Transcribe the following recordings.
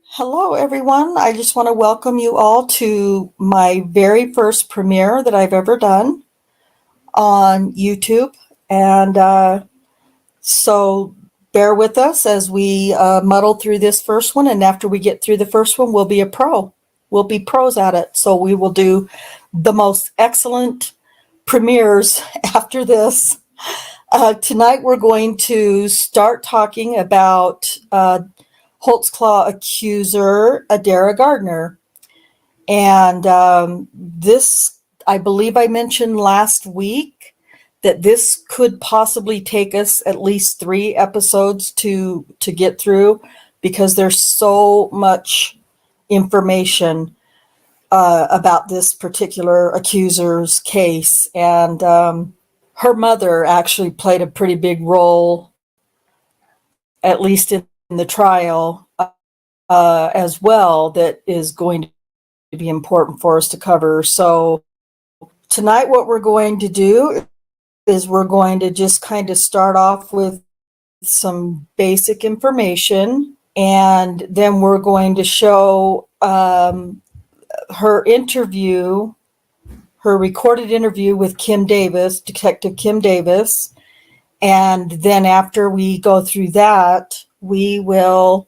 Hello, everyone. I just want to welcome you all to my very first premiere that I've ever done on YouTube. And so bear with us as we muddle through this first one. And after we get through the first one, we'll be a pro. We'll be pros at it. So we will do the most excellent premieres after this. Tonight, we're going to start talking about Holtzclaw Accuser, Adaira Gardner. And this, I believe I mentioned last week that this could possibly take us at least 3 episodes to get through because there's so much information about this particular accuser's case. And her mother actually played a pretty big role, at least in the trial, as well, that is going to be important for us to cover. So tonight what we're going to do is we're going to just kind of start off with some basic information, and then we're going to show her interview, her recorded interview with Kim Davis, Detective Kim Davis. And then after we go through that, we will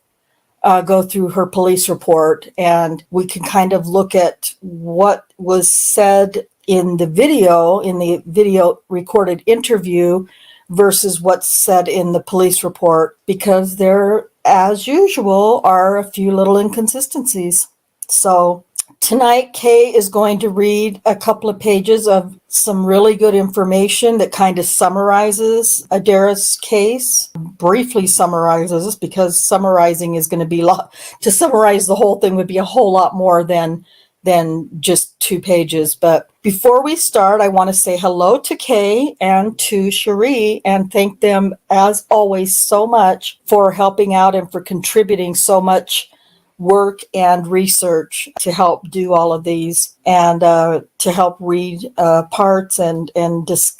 go through her police report, and we can kind of look at what was said in the video recorded interview versus what's said in the police report, because there, as usual, are a few little inconsistencies. So tonight, Kay is going to read a couple of pages of some really good information that kind of summarizes Adaira's case, briefly summarizes, because summarizing is going to be to summarize the whole thing would be a whole lot more than just 2 pages. But before we start, I want to say hello to Kay and to Cherie and thank them, as always, so much for helping out and for contributing so much work and research to help do all of these, and to help read parts and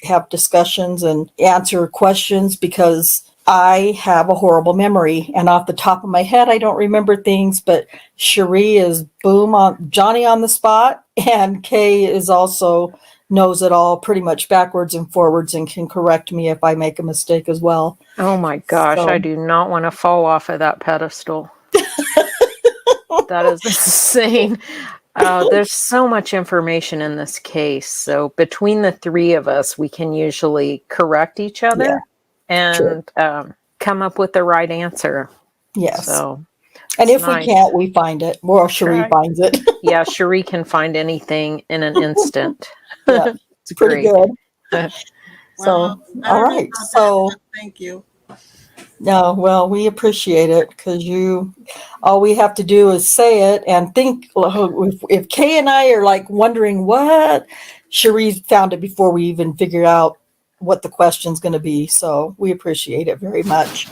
have discussions and answer questions, because I have a horrible memory, and off the top of my head I don't remember things, but Cherie is Johnny on the spot, and Kay is also knows it all pretty much backwards and forwards and can correct me if I make a mistake as well. Oh my gosh, I do not want to fall off of that pedestal. That is insane. There's so much information in this case. So between the 3 of us, we can usually correct each other and come up with the right answer. Yes. So, and if we can't, we find it. Well, Cherie finds it. Yeah, Cherie can find anything in an instant. Yeah, it's pretty good. So, all right. So, thank you. No, well, we appreciate it, because all we have to do is say it and think. If Kay and I are like wondering what, Cherie found it before we even figured out what the question's going to be. So we appreciate it very much.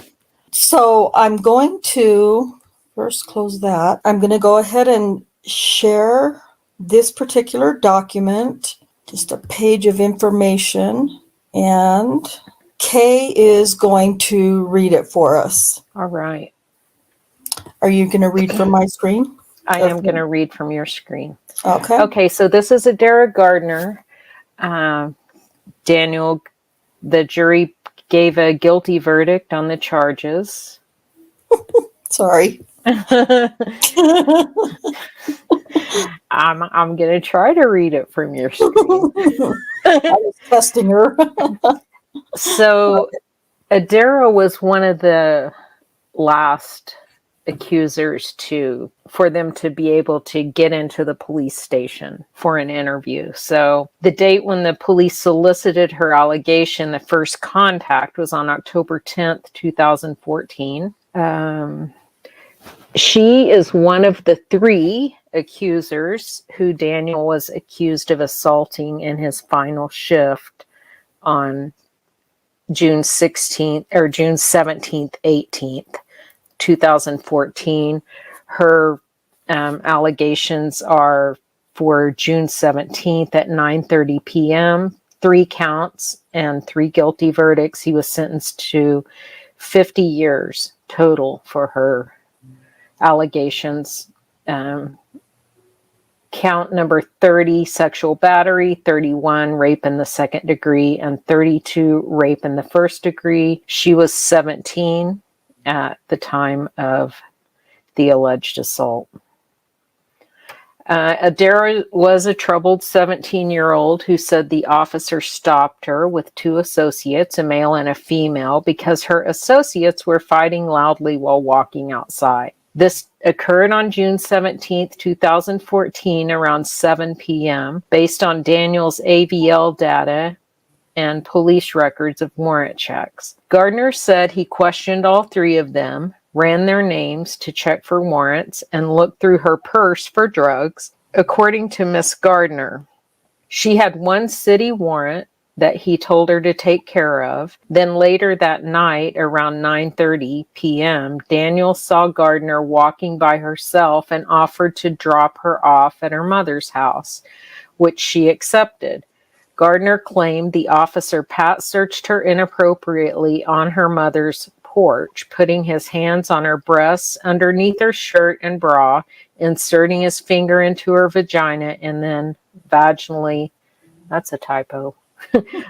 So I'm going to first close that. I'm going to go ahead and share this particular document, just a page of information, and Kay is going to read it for us. All right. Are you going to read from my screen? I am going to read from your screen. Okay. Okay, so this is Adaira Gardner. Daniel, the jury gave a guilty verdict on the charges. Sorry. I'm going to try to read it from your screen. I was testing her. So Adaira was one of the last accusers for them to be able to get into the police station for an interview. So the date when the police solicited her allegation, the first contact, was on October 10th, 2014. She is one of the 3 accusers who Daniel was accused of assaulting in his final shift on June 17th, 18th, 2014. Her allegations are for June 17th at 9:30 p.m., 3 counts and 3 guilty verdicts. He was sentenced to 50 years total for her allegations. Count number 30, sexual battery, 31, rape in the second degree, and 32, rape in the first degree. She was 17 at the time of the alleged assault. Adaira was a troubled 17-year-old who said the officer stopped her with two associates, a male and a female, because her associates were fighting loudly while walking outside. This occurred on June 17, 2014, around 7 p.m., based on Daniel's AVL data and police records of warrant checks. Gardner said he questioned all three of them, ran their names to check for warrants, and looked through her purse for drugs. According to Miss Gardner, she had one city warrant that he told her to take care of. Then later that night, around 9:30 p.m., Daniel saw Gardner walking by herself and offered to drop her off at her mother's house, which she accepted. Gardner claimed the officer pat searched her inappropriately on her mother's porch, putting his hands on her breasts, underneath her shirt and bra, inserting his finger into her vagina, and then vaginally, that's a typo,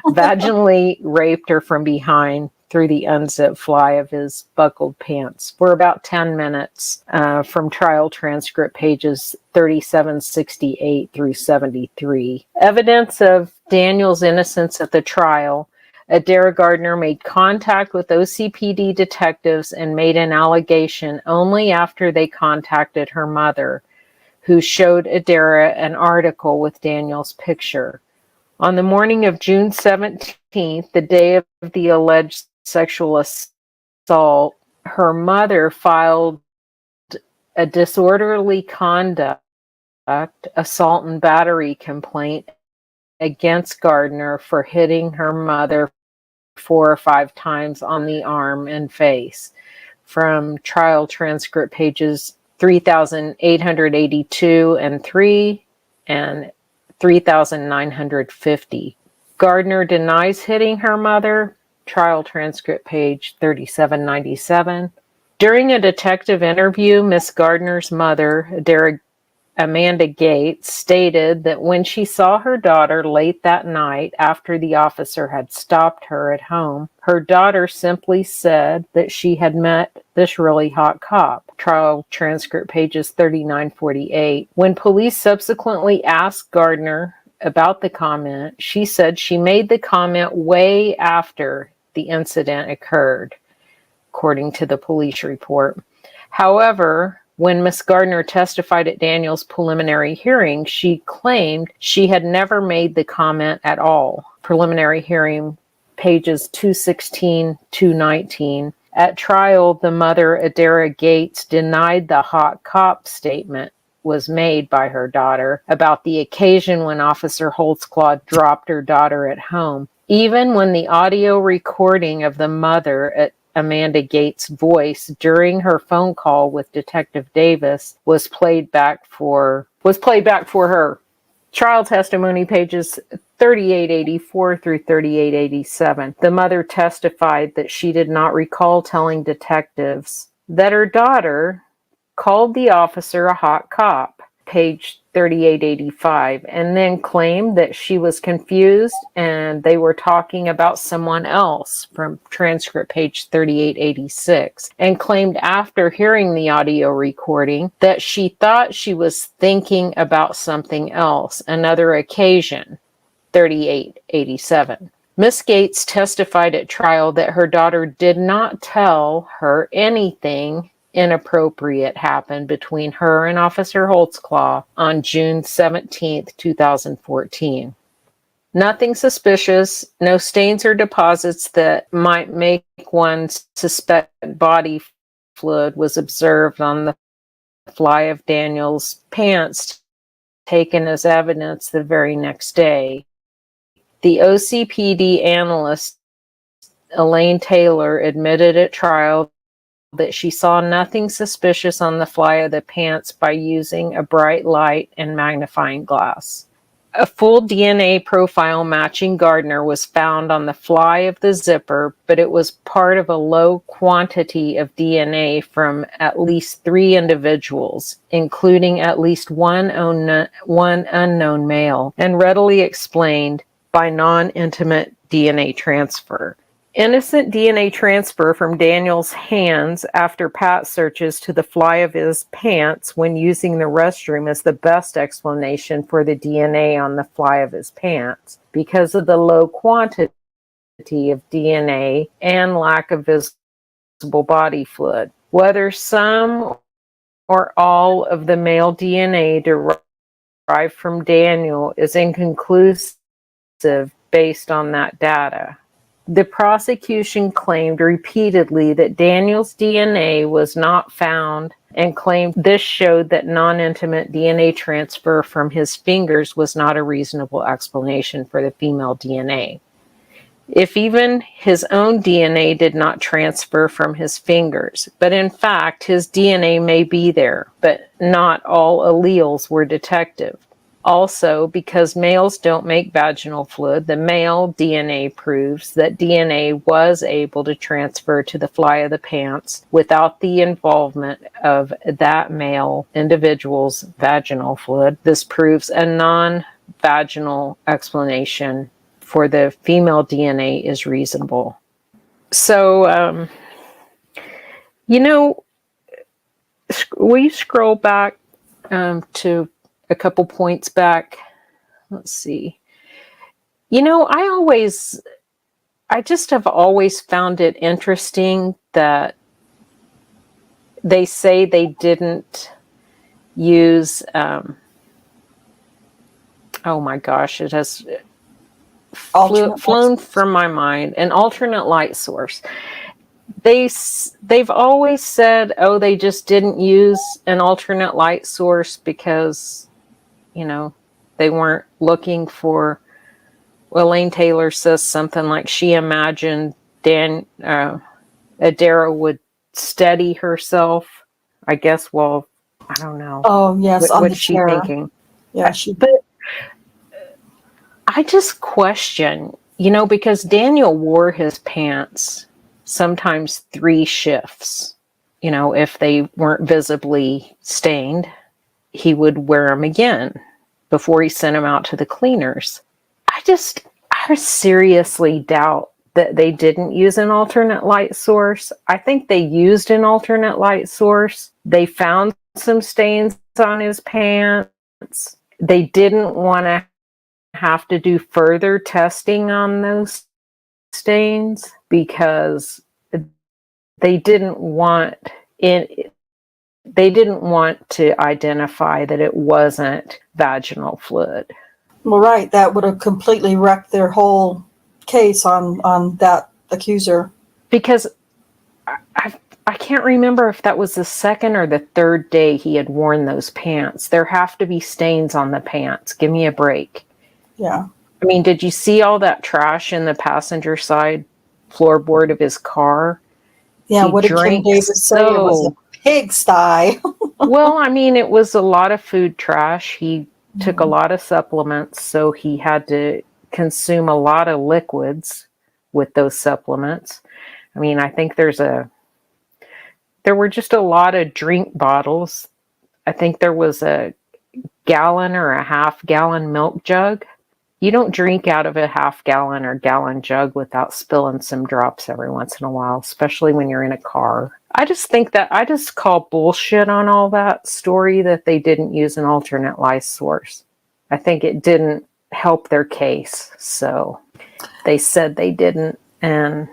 vaginally raped her from behind through the unzipped fly of his buckled pants for about 10 minutes, from trial transcript pages 3768 through 73. Evidence of Daniel's innocence at the trial. Adaira Gardner made contact with OCPD detectives and made an allegation only after they contacted her mother, who showed Adaira an article with Daniel's picture. On the morning of June 17th, the day of the alleged sexual assault, her mother filed a disorderly conduct, assault and battery complaint against Gardner for hitting her mother 4 or 5 times on the arm and face, from trial transcript pages 3,882 and 3 and 3,950. Gardner denies hitting her mother, trial transcript page 3797. During a detective interview, Miss Gardner's mother, Amanda Gates, stated that when she saw her daughter late that night after the officer had stopped her at home, her daughter simply said that she had met this really hot cop. Trial transcript pages 3948. When police subsequently asked Gardner about the comment, she said she made the comment way after the incident occurred, according to the police report. However, when Miss Gardner testified at Daniel's preliminary hearing, she claimed she had never made the comment at all. Preliminary hearing, pages 216, 219. At trial, the mother, Adaira Gates, denied the hot cop statement was made by her daughter about the occasion when Officer Holtzclaw dropped her daughter at home. Even when the audio recording of the mother at Amanda Gates' voice during her phone call with Detective Davis was played back for her. Trial testimony pages 3884 through 3887. The mother testified that she did not recall telling detectives that her daughter called the officer a hot cop, page 3885, and then claimed that she was confused and they were talking about someone else, from transcript page 3886, and claimed after hearing the audio recording that she thought she was thinking about something else, another occasion, 3887. Miss Gates testified at trial that her daughter did not tell her anything inappropriate happened between her and Officer Holtzclaw on June 17, 2014. Nothing suspicious, no stains or deposits that might make one suspect body fluid was observed on the fly of Daniel's pants, taken as evidence the very next day. The OCPD analyst, Elaine Taylor, admitted at trial that she saw nothing suspicious on the fly of the pants by using a bright light and magnifying glass. A full DNA profile matching Gardner was found on the fly of the zipper, but it was part of a low quantity of DNA from at least 3 individuals, including at least one unknown male, and readily explained by non-intimate DNA transfer. Innocent DNA transfer from Daniel's hands after Pat searches to the fly of his pants when using the restroom is the best explanation for the DNA on the fly of his pants because of the low quantity of DNA and lack of visible body fluid. Whether some or all of the male DNA derived from Daniel is inconclusive based on that data. The prosecution claimed repeatedly that Daniel's DNA was not found and claimed this showed that non-intimate DNA transfer from his fingers was not a reasonable explanation for the female DNA. If even his own DNA did not transfer from his fingers, but in fact his DNA may be there, but not all alleles were detected. Also, because males don't make vaginal fluid, the male DNA proves that DNA was able to transfer to the fly of the pants without the involvement of that male individual's vaginal fluid. This proves a non-vaginal explanation for the female DNA is reasonable. So, will you scroll back to a couple points back? Let's see. I just have always found it interesting that they say they didn't use, oh my gosh, it has flown from my mind, an alternate light source. They've always said, oh, they just didn't use an alternate light source because they weren't looking for. Well, Elaine Taylor says something like she imagined Adaira would steady herself. I guess. Well, I don't know. Oh yes, what's she thinking? Yeah, but I just question, because Daniel wore his pants sometimes 3 shifts. If they weren't visibly stained, he would wear them again before he sent them out to the cleaners. I seriously doubt that they didn't use an alternate light source. I think they used an alternate light source. They found some stains on his pants. They didn't want to have to do further testing on those stains because they didn't want to identify that it wasn't vaginal fluid. Well, right. That would have completely wrecked their whole case on that accuser. Because I can't remember if that was the second or the third day he had worn those pants. There have to be stains on the pants. Give me a break. Yeah. I mean, did you see all that trash in the passenger side floorboard of his car? Yeah, what did Kim Davis say? It was a pigsty. Well, I mean, it was a lot of food trash. He took a lot of supplements, so he had to consume a lot of liquids with those supplements. I mean, I think there were just a lot of drink bottles. I think there was a gallon or a half-gallon milk jug. You don't drink out of a half-gallon or gallon jug without spilling some drops every once in a while, especially when you're in a car. I just call bullshit on all that story that they didn't use an alternate light source. I think it didn't help their case. So they said they didn't and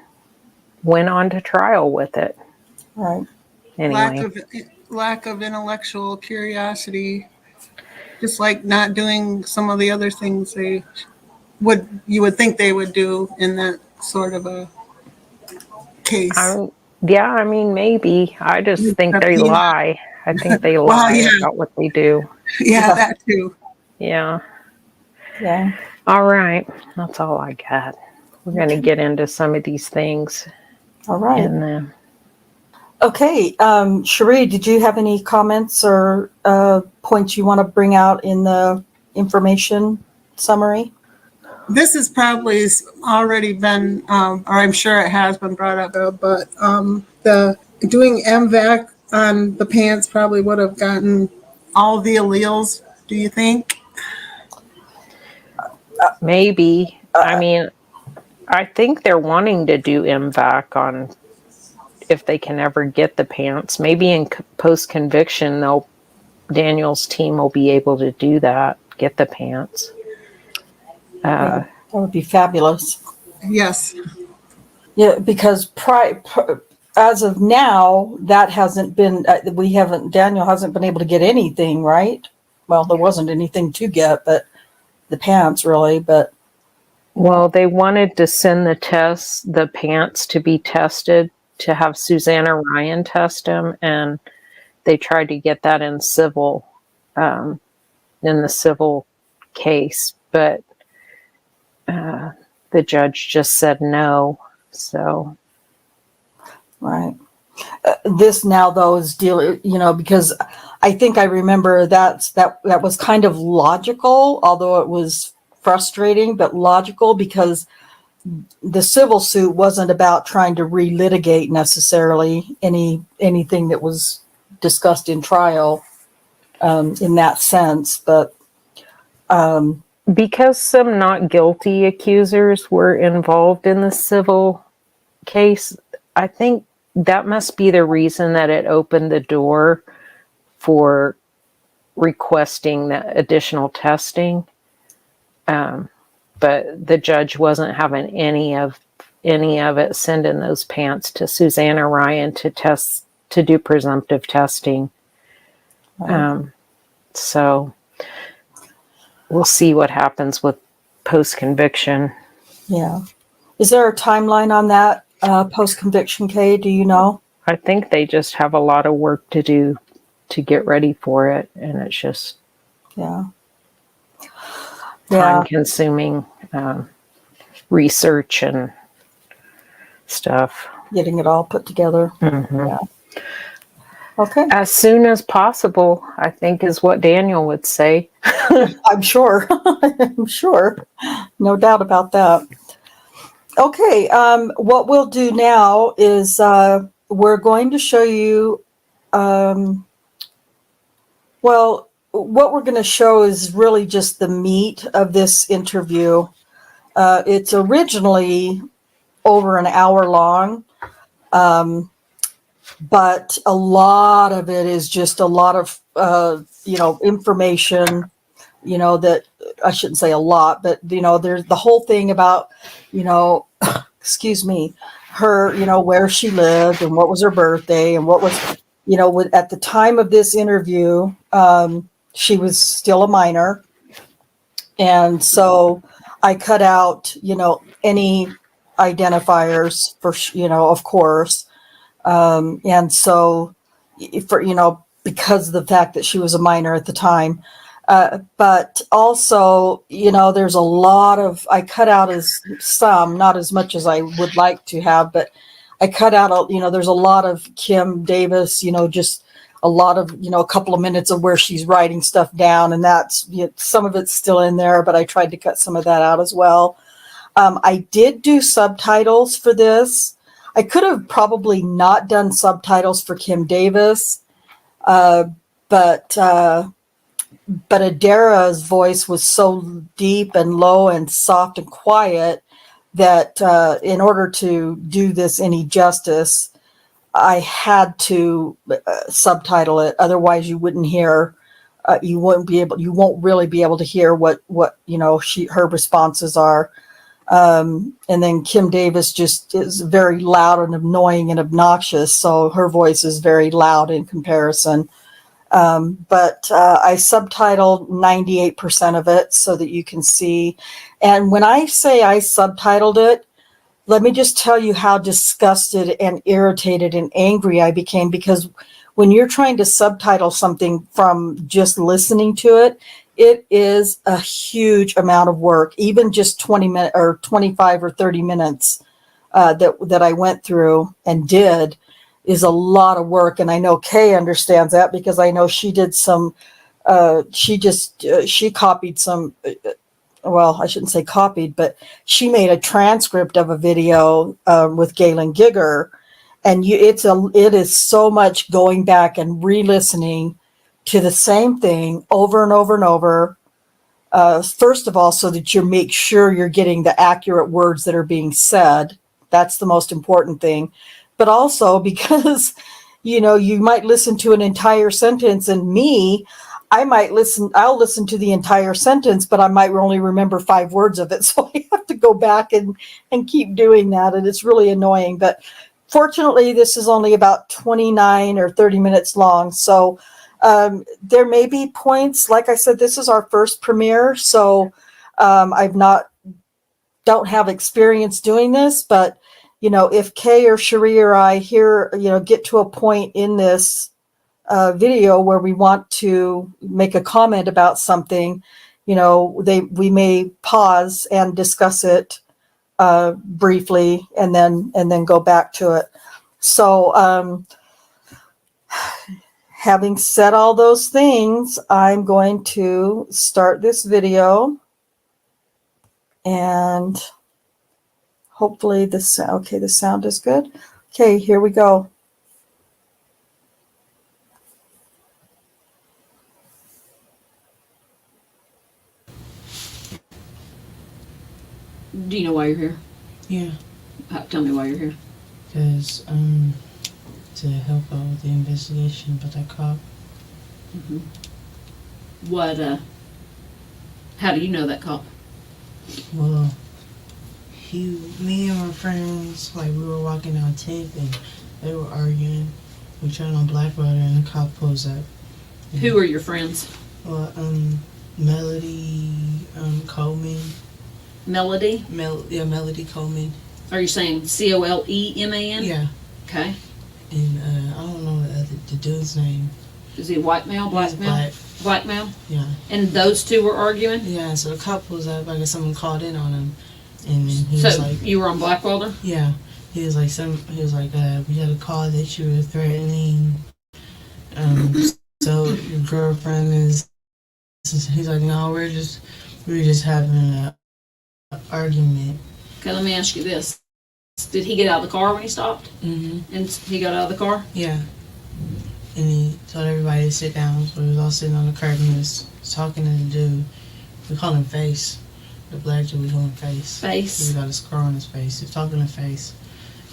went on to trial with it. Right. Anyway. Lack of intellectual curiosity, just like not doing some of the other things you would think they would do in that sort of a case. Yeah, I mean, maybe. I just think they lie. I think they lie about what they do. Yeah, that too. Yeah. Yeah. All right. That's all I got. We're going to get into some of these things. All right. And then. Okay. Cherie, did you have any comments or points you want to bring out in the information summary? This has probably already been, or I'm sure it has been brought up, but the doing MVAC on the pants probably would have gotten all the alleles, do you think? Maybe. I mean, I think they're wanting to do MVAC on if they can ever get the pants. Maybe in post conviction, Daniel's team will be able to do that, get the pants. Yeah, that would be fabulous. Yes. Yeah, because as of now, that hasn't been, Daniel hasn't been able to get anything, right? Well, there wasn't anything to get, but the pants really, but. Well, they wanted to send the pants to be tested, to have Susanna Ryan test them, and they tried to get that in the civil case, but the judge just said no. So, Right. This now though is because I think I remember that was kind of logical, although it was frustrating, but logical because the civil suit wasn't about trying to relitigate necessarily anything that was discussed in trial in that sense, but because some not guilty accusers were involved in the civil case, I think that must be the reason that it opened the door for requesting the additional testing. But the judge wasn't having any of it sending those pants to Susanna Ryan to do presumptive testing. right. So we'll see what happens with post-conviction. Yeah. Is there a timeline on that post-conviction, Kay? Do you know? I think they just have a lot of work to do to get ready for it, and it's just time-consuming research and stuff. Getting it all put together. Mm-hmm. Yeah. Okay. As soon as possible, I think, is what Daniel would say. I'm sure. I'm sure. No doubt about that. Okay. What we'll do now is we're going to show you, what we're going to show is really just the meat of this interview. It's originally over an hour long, but a lot of it is just a lot of, information, that I shouldn't say a lot, but, there's the whole thing about, excuse me, her, where she lived and what was her birthday and what was, at the time of this interview, she was still a minor. And so I cut out, any identifiers for, of course. And so because of the fact that she was a minor at the time, but also, there's a lot of, I cut out not as much as I would like to have, but I cut out, there's a lot of Kim Davis, just a lot of, a couple of minutes of where she's writing stuff down, and that's, some of it's still in there, but I tried to cut some of that out as well. I did do subtitles for this. I could have probably not done subtitles for Kim Davis, but Adaira's voice was so deep and low and soft and quiet that in order to do this any justice, I had to subtitle it. Otherwise, you wouldn't hear. You won't really be able to hear what her responses are. And then Kim Davis just is very loud and annoying and obnoxious, so her voice is very loud in comparison. But I subtitled 98% of it so that you can see. And when I say I subtitled it, let me just tell you how disgusted and irritated and angry I became, because when you're trying to subtitle something from just listening to it, it is a huge amount of work. Even just 20 minutes or 25 or 30 minutes that I went through and did is a lot of work. And I know Kay understands that, because I know she did some, she copied some well, I shouldn't say copied, but she made a transcript of a video with Galen Gigger, and it is so much going back and re-listening to the same thing over and over and over. First of all, so that you make sure you're getting the accurate words that are being said. That's the most important thing. But also because, you might listen to an entire sentence, and I'll listen to the entire sentence, but I might only remember 5 words of it. So I have to go back and keep doing that. And it's really annoying. But fortunately, this is only about 29 or 30 minutes long. So there may be points, like I said, this is our first premiere. So don't have experience doing this, but if Kay or Cherie or I here, get to a point in this video where we want to make a comment about something, we may pause and discuss it briefly and then go back to it. So having said all those things, I'm going to start this video, and hopefully the sound is good. Okay, here we go. Do you know why you're here? Yeah, Tell me why you're here. because to help out with the investigation about that cop. Mm-hmm. What, how do you know that cop? Well, me and my friends, like, we were walking down 10th and they were arguing. We turned on Blackwater and the cop pulls up. Who are your friends? Well, Melody, Coleman. Melody? Melody Coleman. Are you saying Coleman? Yeah. Okay. And I don't know the dude's name. Is he a white male, black He's male? black. Black male? Yeah. And those two were arguing? Yeah, so the cop pulls up. I guess someone called in on him. And then he was So like, you were on Blackwelder? yeah. He was like, we had a call that you were threatening. So your girlfriend is. He's like, no, we're just having an argument. Okay, let me ask you this. Did he get out of the car when he stopped? Mm-hmm. And he got out of the car? Yeah. And he told everybody to sit down. So we was all sitting on the curb and he was talking to the dude. We call him Face. The black dude, we call him Face. Face? He got a scar on his face. He was talking to Face.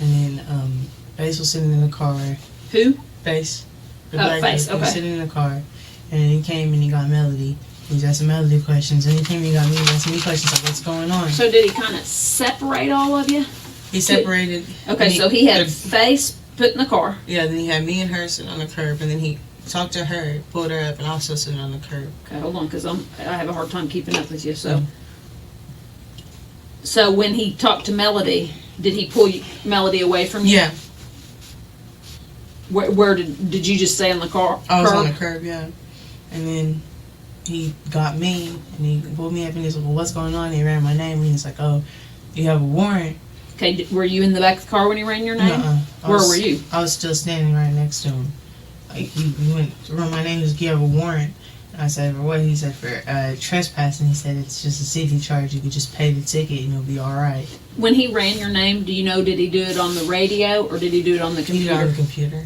And then Face was sitting in the car. Who? Face. The Oh, black Face, dude, he was okay. sitting in the car. And then he came and he got Melody. He was asking Melody questions. And he came and he got me asking me questions like, what's going on? So did he kind of separate all of you? He separated. Okay, so he had Face put in the car. Yeah, then he had me and her sitting on the curb. And then he talked to her, pulled her up, and also sitting on the curb. Okay, hold on, because I have a hard time keeping up with you. So when he talked to Melody, did he pull Melody away from you? Yeah. Where did you just stay on the car? I was curb? on the curb, yeah. And then he got me, and he pulled me up, and he's like, well, what's going on? And he ran my name, and he's like, oh, you have a warrant? Okay, were you in the back of the car when he ran your name? Where were you? I was still standing right next to him. Like, he went to run my name, he was like, you have a warrant? And I said, for what? He said, for trespassing. He said, it's just a city charge. You could just pay the ticket, and you'll be all right. When he ran your name, do you know, did he do it on the radio, or did he do it on the He did it on computer? the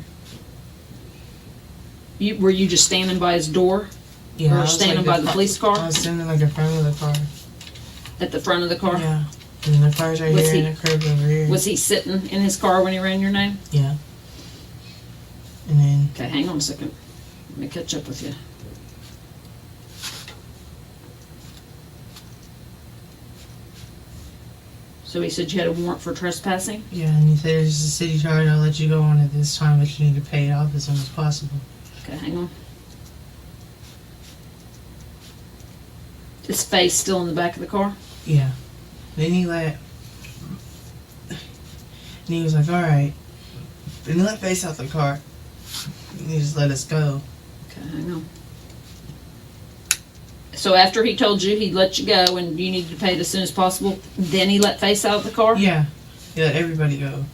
computer. Were you just standing by his door? Yeah, Or I was standing by the police car? I was standing like in front of the car. At the front of the car? Yeah. And the car's right Was here he- and the curb over here. Was he sitting in his car when he ran your name? Yeah. And then Okay, hang on a second. Let me catch up with you. So he said you had a warrant for trespassing? yeah, and he said it's a city charge. I'll let you go on at this time, but you need to pay it off as soon as possible. Okay, hang on. His face still in the back of the car? Yeah. Then he let. And he was like, all right. And he let Face out the car. And he just let us go. Okay, hang on. So after he told you he'd let you go and you needed to pay it as soon as possible, then he let Face out of the car? Yeah. He let everybody go.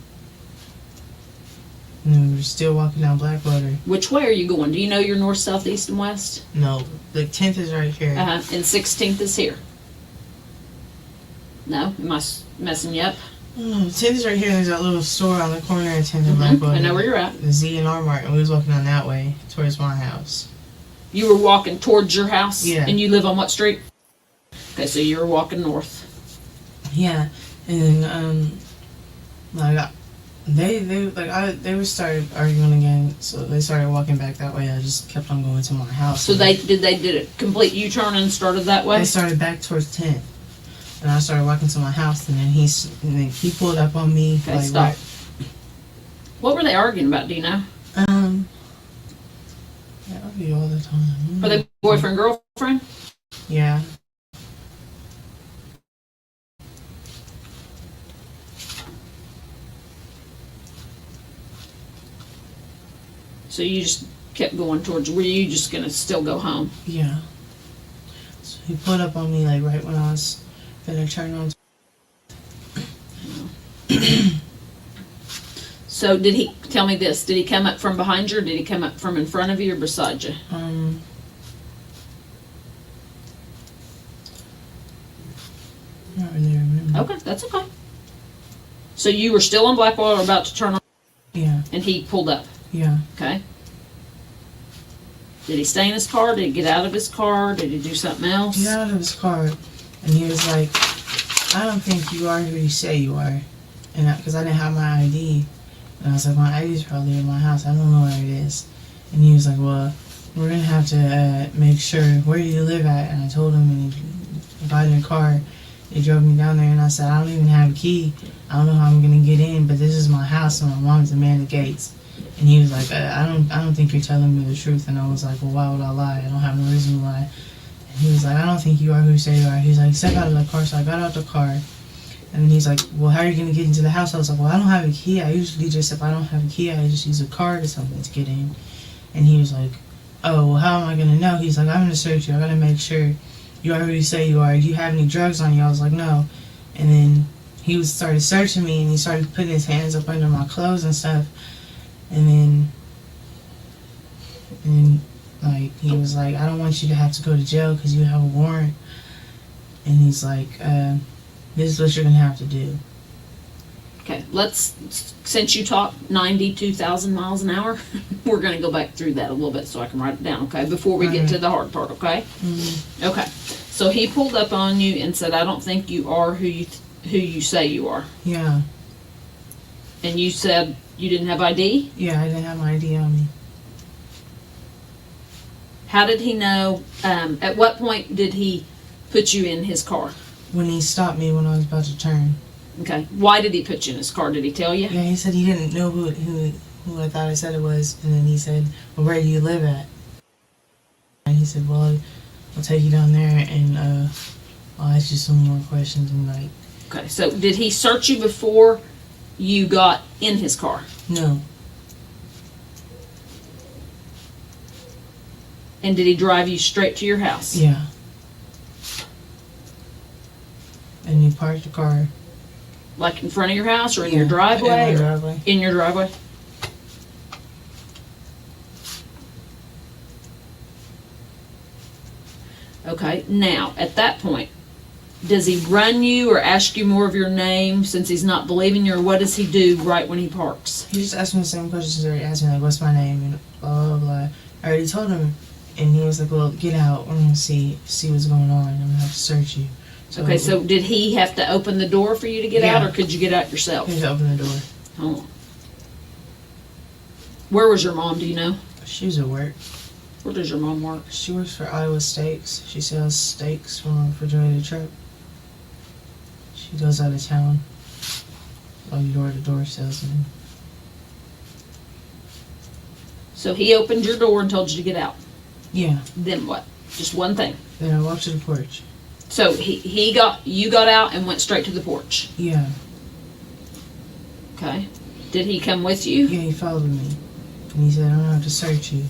And then we were still walking down Blackwater. Which way are you going? Do you know your north, south, east, and west? No, the 10th is right here. And 16th is here. No? Am I messing you up? Tinder's right here. There's that little store on the corner of Tinder. I know where you're at. The Z and R Mart, and we was walking down that way towards my house. You were walking towards your house? Yeah. And you live on what street? Okay, so you were walking north. Yeah, and then like they were started arguing again, so they started walking back that way. I just kept on going to my house. So they did a complete U-turn and started that way? They started back towards 10th, and I started walking to my house, and then he pulled up on me. Okay, like, stop. Right, What were they arguing about? Do you know? they argue all the time. Are they boyfriend girlfriend? Yeah. So you just kept going towards. Were you just gonna still go home? Yeah. So he pulled up on me like right when I was gonna turn on. So did he tell me this? Did he come up from behind you, or did he come up from in front of you, or beside you? I don't really remember. Okay, that's okay. So you were still on Blackwell, or about to turn on, Yeah. and he pulled up. Yeah. Okay. Did he stay in his car? Did he get out of his car? Did he do something else? He got out of his car, and he was like, "I don't think you are who you say you are," and because I didn't have my ID, and I was like, "My ID's probably in my house. I don't know where it is." And he was like, "Well, we're gonna have to make sure where you live at." And I told him, and he got in the car. He drove me down there, and I said, "I don't even have a key. I don't know how I'm gonna get in, but this is my house, and my mom's the man at the gates." And he was like, I don't think you're telling me the truth. And I was like, "Well, why would I lie? I don't have no reason to lie." And he was like, "I don't think you are who you say you are." He's like, "Step out of the car." So I got out the car. And then he's like, "Well, how are you going to get into the house?" I was like, "Well, I don't have a key. I usually just, if I don't have a key, I just use a card or something to get in." And he was like, "Oh, well, how am I going to know?" He's like, "I'm going to search you. I got to make sure you are who you say you are. Do you have any drugs on you?" I was like, "No." And then he started searching me, and he started putting his hands up under my clothes and stuff. And then like, he was like, "I don't want you to have to go to jail because you have a warrant." And he's like, "This is what you're going to have to do." Okay, since you talk 92,000 miles an hour, we're going to go back through that a little bit so I can write it down, okay, before we get to the hard part, okay? Mm-hmm. Okay, so he pulled up on you and said, "I don't think you are who you say you are." Yeah. And you said you didn't have ID? Yeah, I didn't have my ID on me. How did he know, at what point did he put you in his car? When he stopped me when I was about to turn. Okay, why did he put you in his car? Did he tell you? Yeah, he said he didn't know who I thought I said it was. And then he said, "Well, where do you live at?" And he said, "Well, I'll take you down there and I'll ask you some more questions." And like, Okay, so did he search you before you got in his car? no. And did he drive you straight to your house? Yeah. And he parked the car. Like in front of your house or in Yeah, your driveway? in my or- driveway. In your driveway? Okay, now, at that point, does he run you or ask you more of your name since he's not believing you, or what does he do right when he parks? He just asked me the same questions that he asked me, like, "What's my name?" and blah, blah, blah. I already told him, and he was like, "Well, get out. We're going to see what's going on. I'm going to have to search you." Okay, so did he have to open the door for you to get Yeah. out, or could you get out yourself? He had to open the door. Hold on. Where was your mom, do you know? She was at work. Where does your mom work? She works for Iowa Steaks. She sells steaks from a refrigerated truck. She goes out of town. Like door-to-door salesman. So he opened your door and told you to get out. Yeah. Then what? Just one thing. Then I walked to the porch. So you got out and went straight to the porch. Yeah. Okay. Did he come with you? Yeah, he followed me. And he said, "I don't have to search you."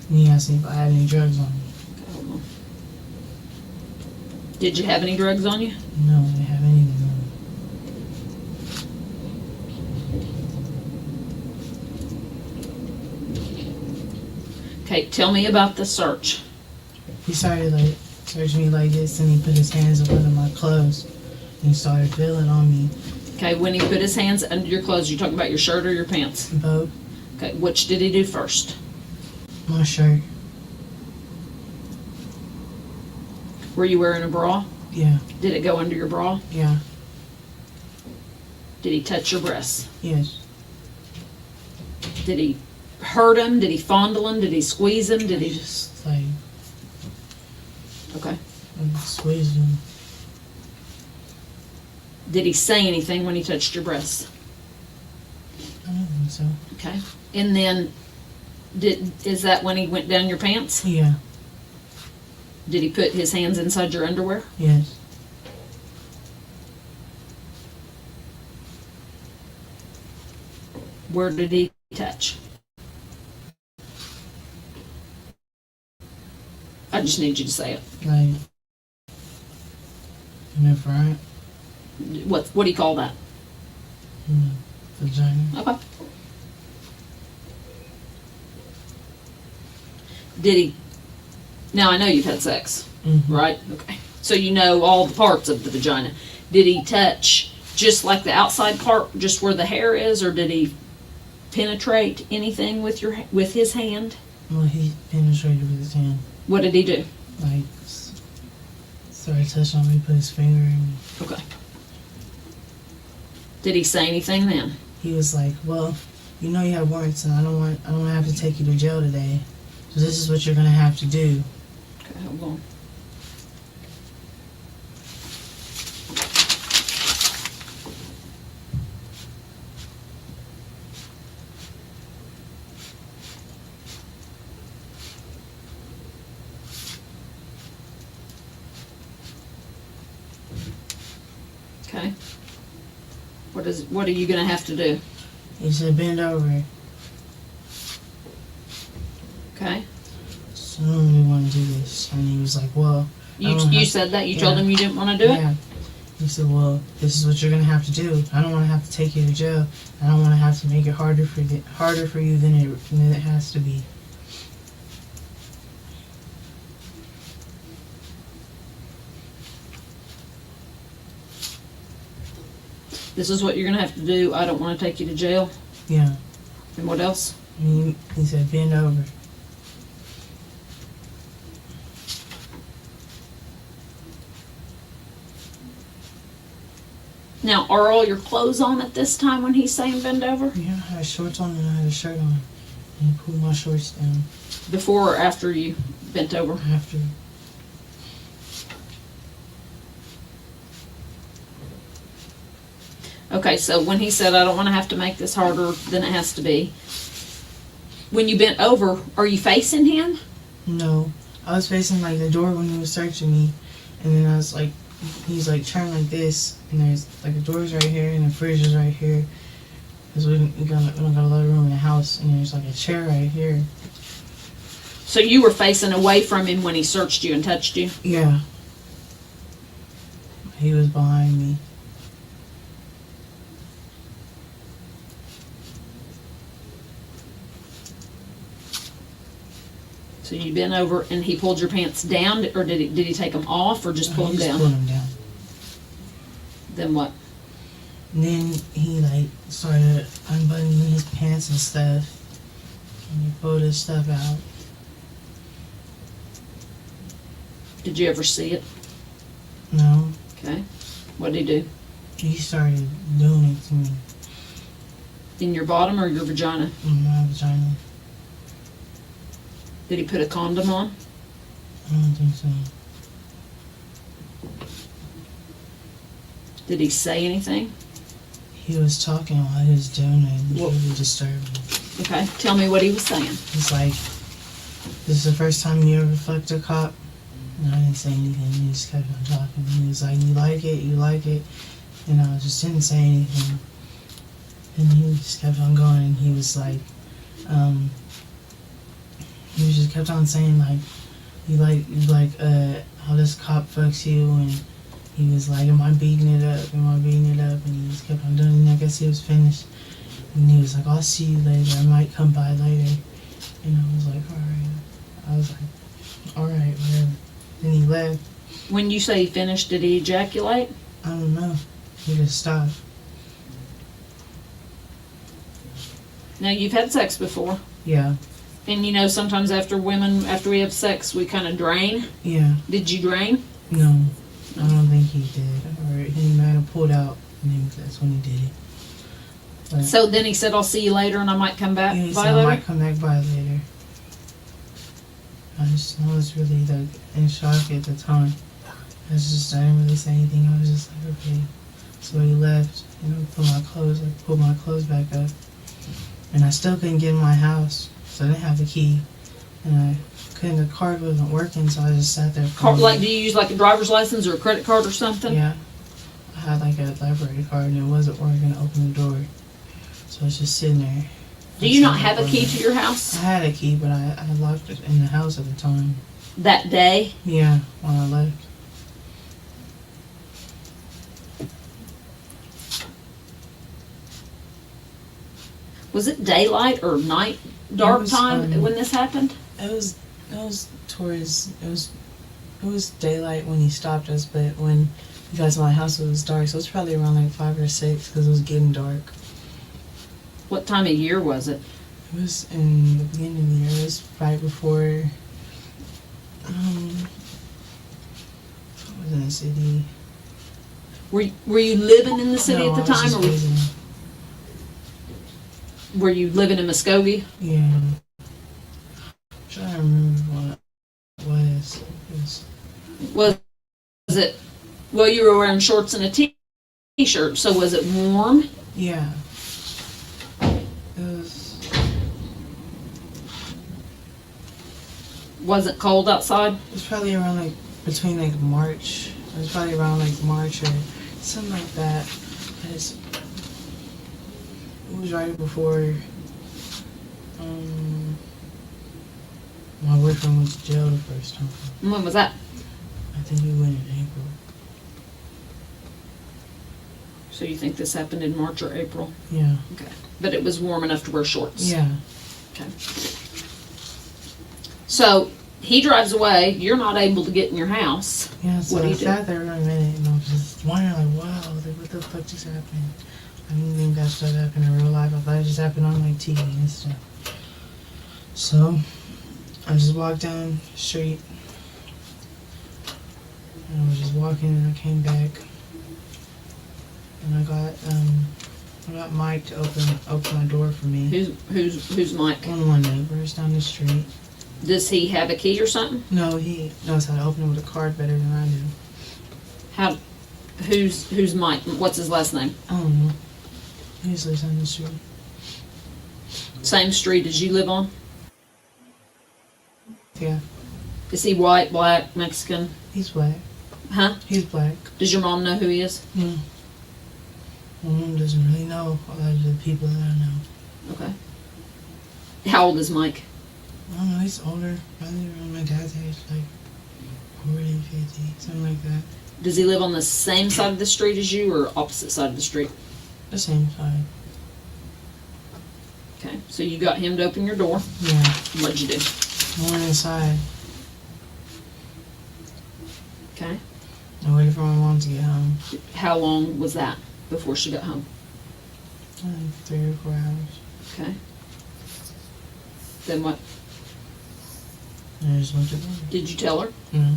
And he asked me if I had any drugs on me. Okay, hold on. Did you have any drugs on you? No, I didn't have anything on me. Okay, tell me about the search. He started like searching me like this, and he put his hands up under my clothes. He started feeling on me. Okay, when he put his hands under your clothes, you talking about your shirt or your pants? Both. Okay, which did he do first? My shirt. Were you wearing a bra? Yeah. Did it go under your bra? Yeah. Did he touch your breasts? Yes. Did he hurt him? Did he fondle him? Did he squeeze him? Did he Just like Okay. squeezed him. Did he say anything when he touched your breasts? I don't think so. Okay. And then is that when he went down your pants? Yeah. Did he put his hands inside your underwear? Yes. Where did he touch? I just need you to say it. Like in the front. What do you call that? In the vagina. Okay. Did he? Now I know you've had sex, right? Okay. So you know all the parts of the vagina. Did he touch just like the outside part, just where the hair is, or did he penetrate anything with his hand? Well, he penetrated with his hand. What did he do? Like started touching on me, put his finger in me. Okay. Did he say anything then? He was like, "Well, you know you have warrants, and I don't want to have to take you to jail today. So this is what you're gonna have to do." Okay, hold on. Okay. What are you gonna have to do? He said, "Bend over." Okay. So I don't really want to do this. And he was like, "Well, You said that? You told Yeah. him you didn't want to do it? yeah." He said, "Well, this is what you're gonna have to do. I don't want to have to take you to jail. I don't want to have to make it harder for you than it has to be." This is what you're gonna have to do. I don't want to take you to jail. Yeah. And what else? And he said, "Bend over." Now, are all your clothes on at this time when he's saying bend over? Yeah, I had shorts on and I had a shirt on. And he pulled my shorts down Before or after you bent over? after. Okay, so when he said, I don't want to have to make this harder than it has to be, when you bent over, are you facing him? No, I was facing like the door when he was searching me, and then I was like, he's like turned like this, and there's like the doors right here and the fridge is right here, because we don't got a lot of room in the house, and there's like a chair right here. So you were facing away from him when he searched you and touched you? Yeah. He was behind me. So you bent over and he pulled your pants down, or did he take them off, or just pull them He just down? pulled him down. Then what? And then he like started unbuttoning his pants and stuff, and he pulled his stuff out. Did you ever see it? No, Okay. What did he do? he started doing it to me In your bottom or your vagina? in my vagina. Did he put a condom on? I don't think so. Did he say anything? He was talking while he was doing it. It was What- really disturbing. Okay, tell me what he was saying. He's like, "This is the first time you ever fucked a cop?" And I didn't say anything. He just kept on talking. He was like, "You like it? You like it?" And I just didn't say anything. And he just kept on going. And he was like, he just kept on saying like, you like how this cop fucks you, and he was like, "Am I beating it up? Am I beating it up?" And he just kept on doing it, and I guess he was finished. And he was like, "I'll see you later. I might come by later." And I was like, "Alright." I was like, "Alright, whatever." Then he left. When you say he finished, did he ejaculate? I don't know. He just stopped. Now, you've had sex before. Yeah. And you know, sometimes after we have sex, we kind of drain. Yeah. Did you drain? No. I don't think he did. Or he might have pulled out, and then that's when he did it. But So then he said, I'll see you later and I might come back yeah, he by said I later. might come back by later. I was really like in shock at the time. I didn't really say anything. I was just like, okay. So he left, put my clothes back up. And I still couldn't get in my house, so I didn't have the key. And the card wasn't working, so I just sat there. Like, do you use like a driver's license or a credit card or something? Yeah. I had like a library card and it wasn't working to open the door. So I was just sitting there. Do you not have a key to your house? I had a key, but I locked it in the house at the time. That day? Yeah, when I left. Was it daylight or night, dark was, time when this happened? It was daylight when he stopped us, but when we got to my house it was dark, so it was probably around like 5 or 6 because it was getting dark. What time of year was it? It was in the beginning of the year. It was right before I was in the city. Were you living in the city No, at the I was time, just or visiting. were you living in Muskogee? Yeah. I'm trying to remember what it was. Was it? Well, you were wearing shorts and a t-shirt, so was it warm? Yeah. Was it cold outside? It was probably around like between like March. It was probably around like March or something like that. It was right before my boyfriend went to jail the first time. When was that? I think he went in April. So you think this happened in March or April? Yeah. Okay. But it was warm enough to wear shorts? Yeah. Okay. So he drives away. You're not able to get in your house. Yeah, so What do I you do? sat there for a minute and I was just wondering like, wow, like, what the fuck just happened? I didn't think that stuff happened in real life. I thought it just happened on like TV and stuff. So I just walked down the street and I was just walking and I came back and I got Mike to open my door for me. Who's Mike? One of my neighbors down the street. Does he have a key or something? No, he knows how to open it with a card better than I do. How? Who's Mike? What's his last name? I don't know. He just lives down the street. Same street as you live on? Yeah, Is he white, black, Mexican? he's black. Huh? He's black. Does your mom know who he is? Yeah. My mom doesn't really know a lot of the people that I know. Okay. How old is Mike? I don't know, he's older. Probably around my dad's age, like 40, 50, something like that. Does he live on the same side of the street as you or opposite side of the street? The same side. Okay. So you got him to open your door. Yeah. What'd you do? I went inside. Okay. I waited for my mom to get home. How long was that before she got home? Like 3 or 4 hours. Okay. Then what? And I just went to bed. Did you tell her? No.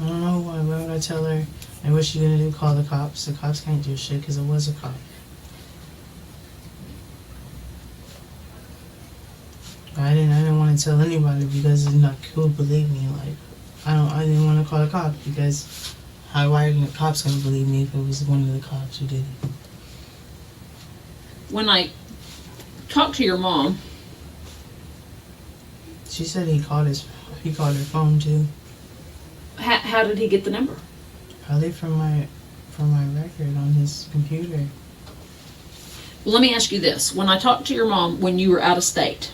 I don't know why. Why would I tell her? And what's she gonna do? Call the cops? The cops can't do shit because it was a cop. I didn't want to tell anybody because it's not cool. Believe me, like I didn't want to call the cops because why are the cops gonna believe me if it was one of the cops who did it? When I talked to your mom, She said he called her phone too. how did he get the number? Probably from my record on his computer. Well, let me ask you this. When I talked to your mom when you were out of state,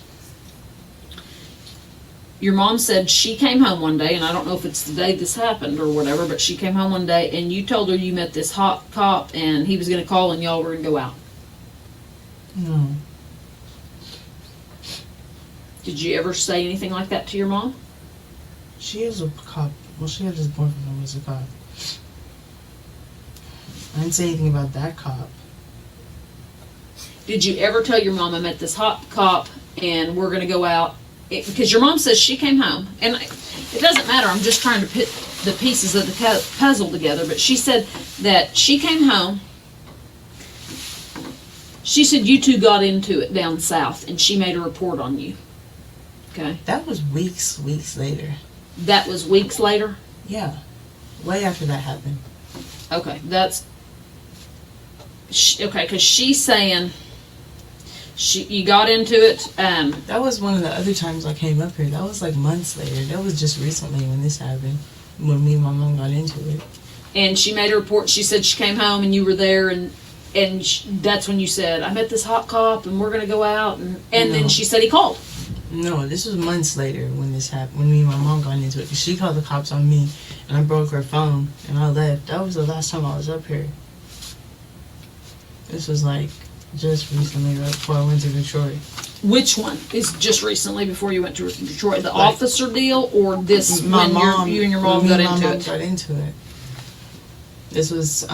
your mom said she came home one day, and I don't know if it's the day this happened or whatever, but she came home one day and you told her you met this hot cop and he was going to call and y'all were going to go out. No. Did you ever say anything like that to your mom? She is a cop. Well, she had this boyfriend who was a cop. I didn't say anything about that cop. Did you ever tell your mom I met this hot cop and we're gonna go out? Because your mom says she came home, and it doesn't matter. I'm just trying to put the pieces of the puzzle together. But she said that she came home. She said you two got into it down south, and she made a report on you. Okay. That was weeks later. That was weeks later? Yeah. Way after that happened. Okay, that's... Okay, because she's saying you got into it... That was one of the other times I came up here. That was like months later. That was just recently when this happened. When me and my mom got into it. And she made a report. She said she came home and you were there, and that's when you said, I met this hot cop and we're going to go out. And then she said he called. No, this was months later when this happened, when me and my mom got into it. 'Cause she called the cops on me, and I broke her phone, and I left. That was the last time I was up here. This was like just recently, right before I went to Detroit. Which one is just recently before you went to Detroit? The officer deal, or this when you and your mom got into it? Got into it. This was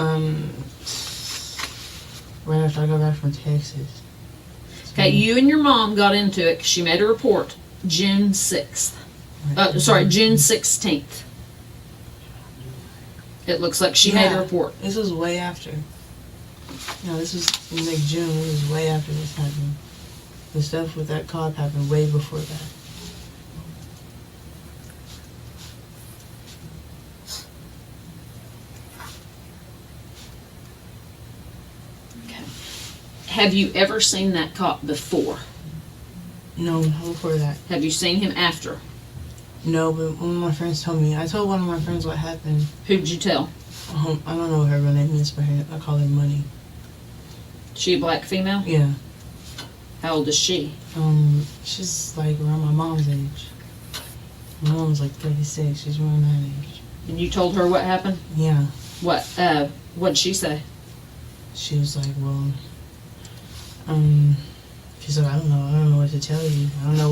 right after I got back from Texas. Okay, you and your mom got into it 'cause she made a report June 6th. June 16th. It looks like she made a report. This was way after. No, this was in like June. It was way after this happened. The stuff with that cop happened way before that. Okay. Have you ever seen that cop before? No, not before that. Have you seen him after? No, but one of my friends told me. I told one of my friends what happened. Who'd you tell? I don't know what her real name is, but I call her Money. She a black female? Yeah. How old is she? She's like around my mom's age. My mom's like 36. She's around that age. And you told her what happened? Yeah. What'd she say? She was like, well, she's like, I don't know what to tell you. I don't know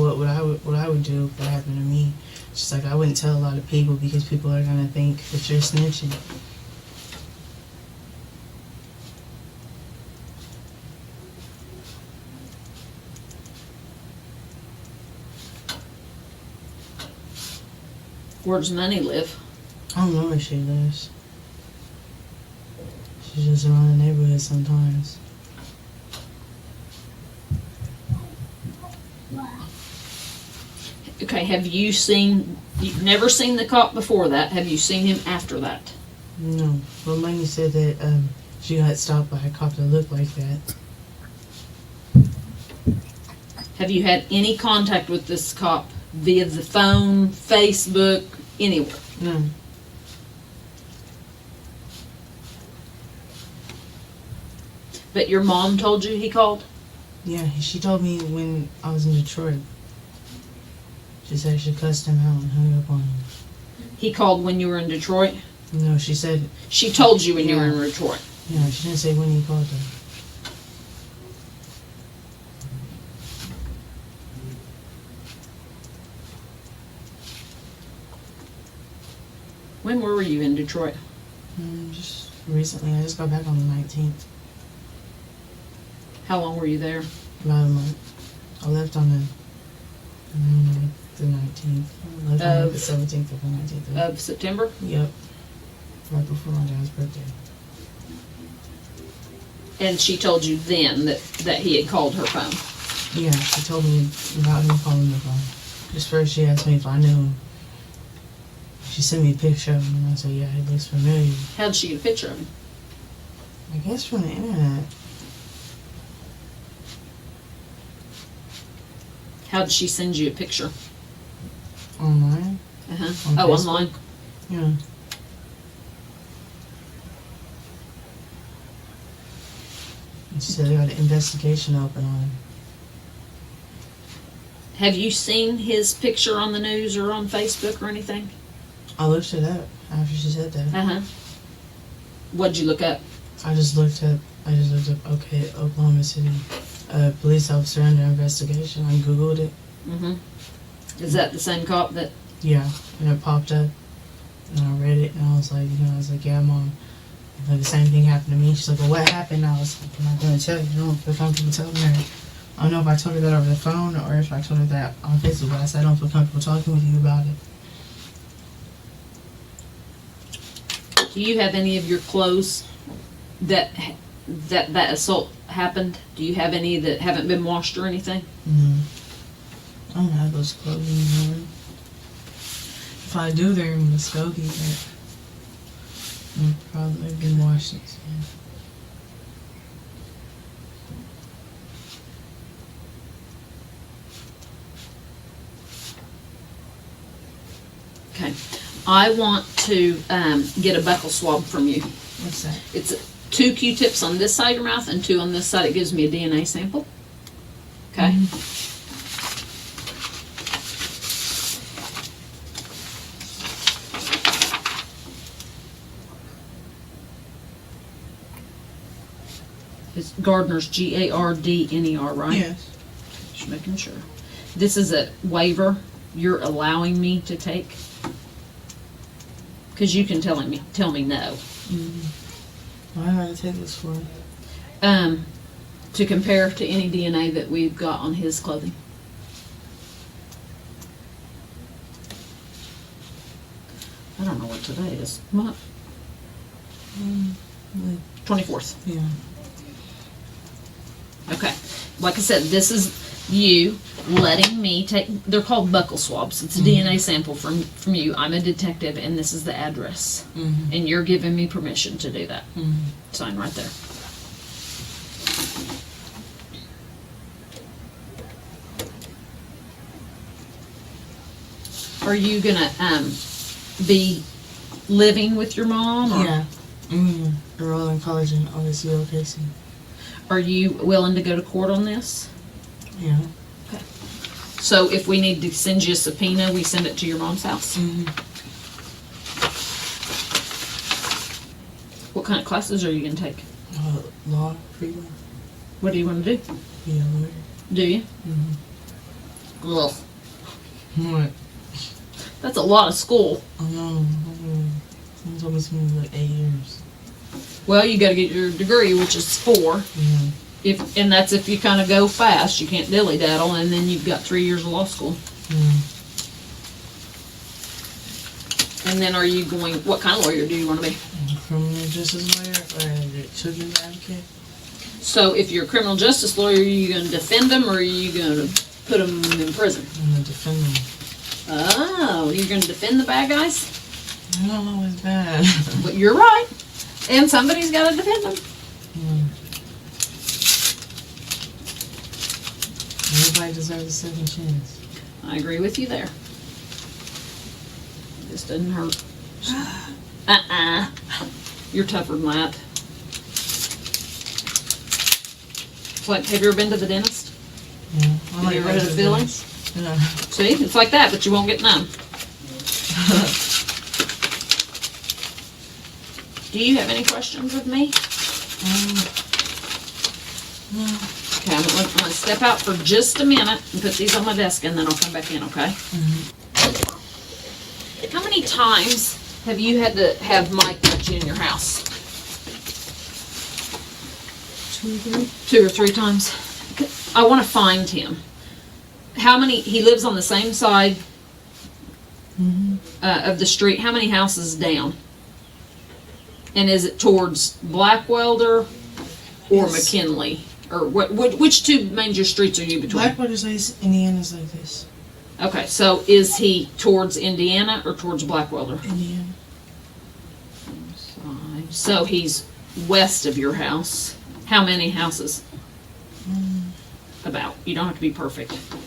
what I would do if that happened to me. She's like, I wouldn't tell a lot of people because people are gonna think that you're snitching. Where does Money live? I don't know where she lives. She's just around the neighborhood sometimes. Okay, you've never seen the cop before that. Have you seen him after that? No, but Money said that she got stopped by a cop that looked like that. Have you had any contact with this cop via the phone, Facebook, anywhere? No. But your mom told you he called? Yeah, she told me when I was in Detroit. She said she cussed him out and hung up on him. He called when you were in Detroit? No, she said... She told you when you were in Detroit? Yeah, she didn't say when he called her. When were you in Detroit? Just recently. I just got back on the 19th. How long were you there? About a month. I left on the 19th. I left on the 17th or the 19th. Of September? Yep. Right before my dad's birthday. And she told you then that he had called her phone? Yeah, she told me about him calling the phone. Just first she asked me if I knew him. She sent me a picture of him and I said, yeah, he looks familiar. How did she get a picture of him? I guess from the internet. How did she send you a picture? Online. Uh-huh. On Oh, Facebook. online? Yeah. And she said they got an investigation open on him. Have you seen his picture on the news or on Facebook or anything? I looked it up after she said that. Uh-huh. What'd you look up? I just looked up, okay, Oklahoma City, police officer under investigation. I Googled it. Mm-hmm. Is that the same cop that... Yeah, and it popped up, and I read it, and I was like, yeah, Mom, Like the same thing happened to me. She's like, well, what happened? I was like, I'm not going to tell you. I don't feel comfortable telling her. I don't know if I told her that over the phone or if I told her that on Facebook, but I said I don't feel comfortable talking with you about it. Do you have any of your clothes that assault happened? Do you have any that haven't been washed or anything? No. I don't have those clothes anymore. If I do, they're in Muskogee, but they've probably been washed since then. Okay. I want to get a buccal swab from you. What's that? It's 2 Q-tips on this side of your mouth and 2 on this side. It gives me a DNA sample. Okay. It's Gardner's Gardner, right? Yes. Just making sure. This is a waiver you're allowing me to take? Because you can tell me no. Why did I take this for? To compare to any DNA that we've got on his clothing. I don't know what today is. What? 24th. Yeah. Okay. Like I said, this is you letting me take, they're called buccal swabs. It's a DNA sample from you. I'm a detective and this is the address. And you're giving me permission to do that. Sign right there. Are you gonna be living with your mom? Or Yeah. Enroll in college in August, OKC. are you willing to go to court on this? Yeah. So if we need to send you a subpoena, we send it to your mom's house? What kind of classes are you going to take? Law, pre-law. What do you want to do? Be a lawyer. Do you? Ugh. What? That's a lot of school. I know. Someone told me it's going to be like 8 years. Well, you got to get your degree, which is 4. Yeah. And that's if you kind of go fast. You can't dilly-daddle, and then you've got 3 years of law school. And then are you going, what kind of lawyer do you want to be? Criminal justice lawyer or a children's advocate? So if you're a criminal justice lawyer, are you going to defend them or are you going to put them in prison? I'm going to defend them. Oh, you're going to defend the bad guys? I don't know what's bad. But you're right. And somebody's got to defend them. Everybody deserves a second chance. I agree with you there. This doesn't hurt. You're tougher than that. It's like, have you ever been to the dentist? Yeah. Have you ever had the feelings? Yeah. See, it's like that, but you won't get none. Do you have any questions of me? No. Okay, I'm gonna step out for just a minute and put these on my desk and then I'll come back in, okay? How many times have you had to have Mike let you in your house? 2 or 3? 2 or 3 times. I want to find him. How many, he lives on the same side of the street. How many houses down? And is it towards Blackwelder or Yes. McKinley? Or which 2 major streets are you between? Blackwater's like this, Indiana's like this. Okay, so is he towards Indiana or towards Blackwelder? Indiana. So he's west of your house. How many houses? About. You don't have to be perfect. 4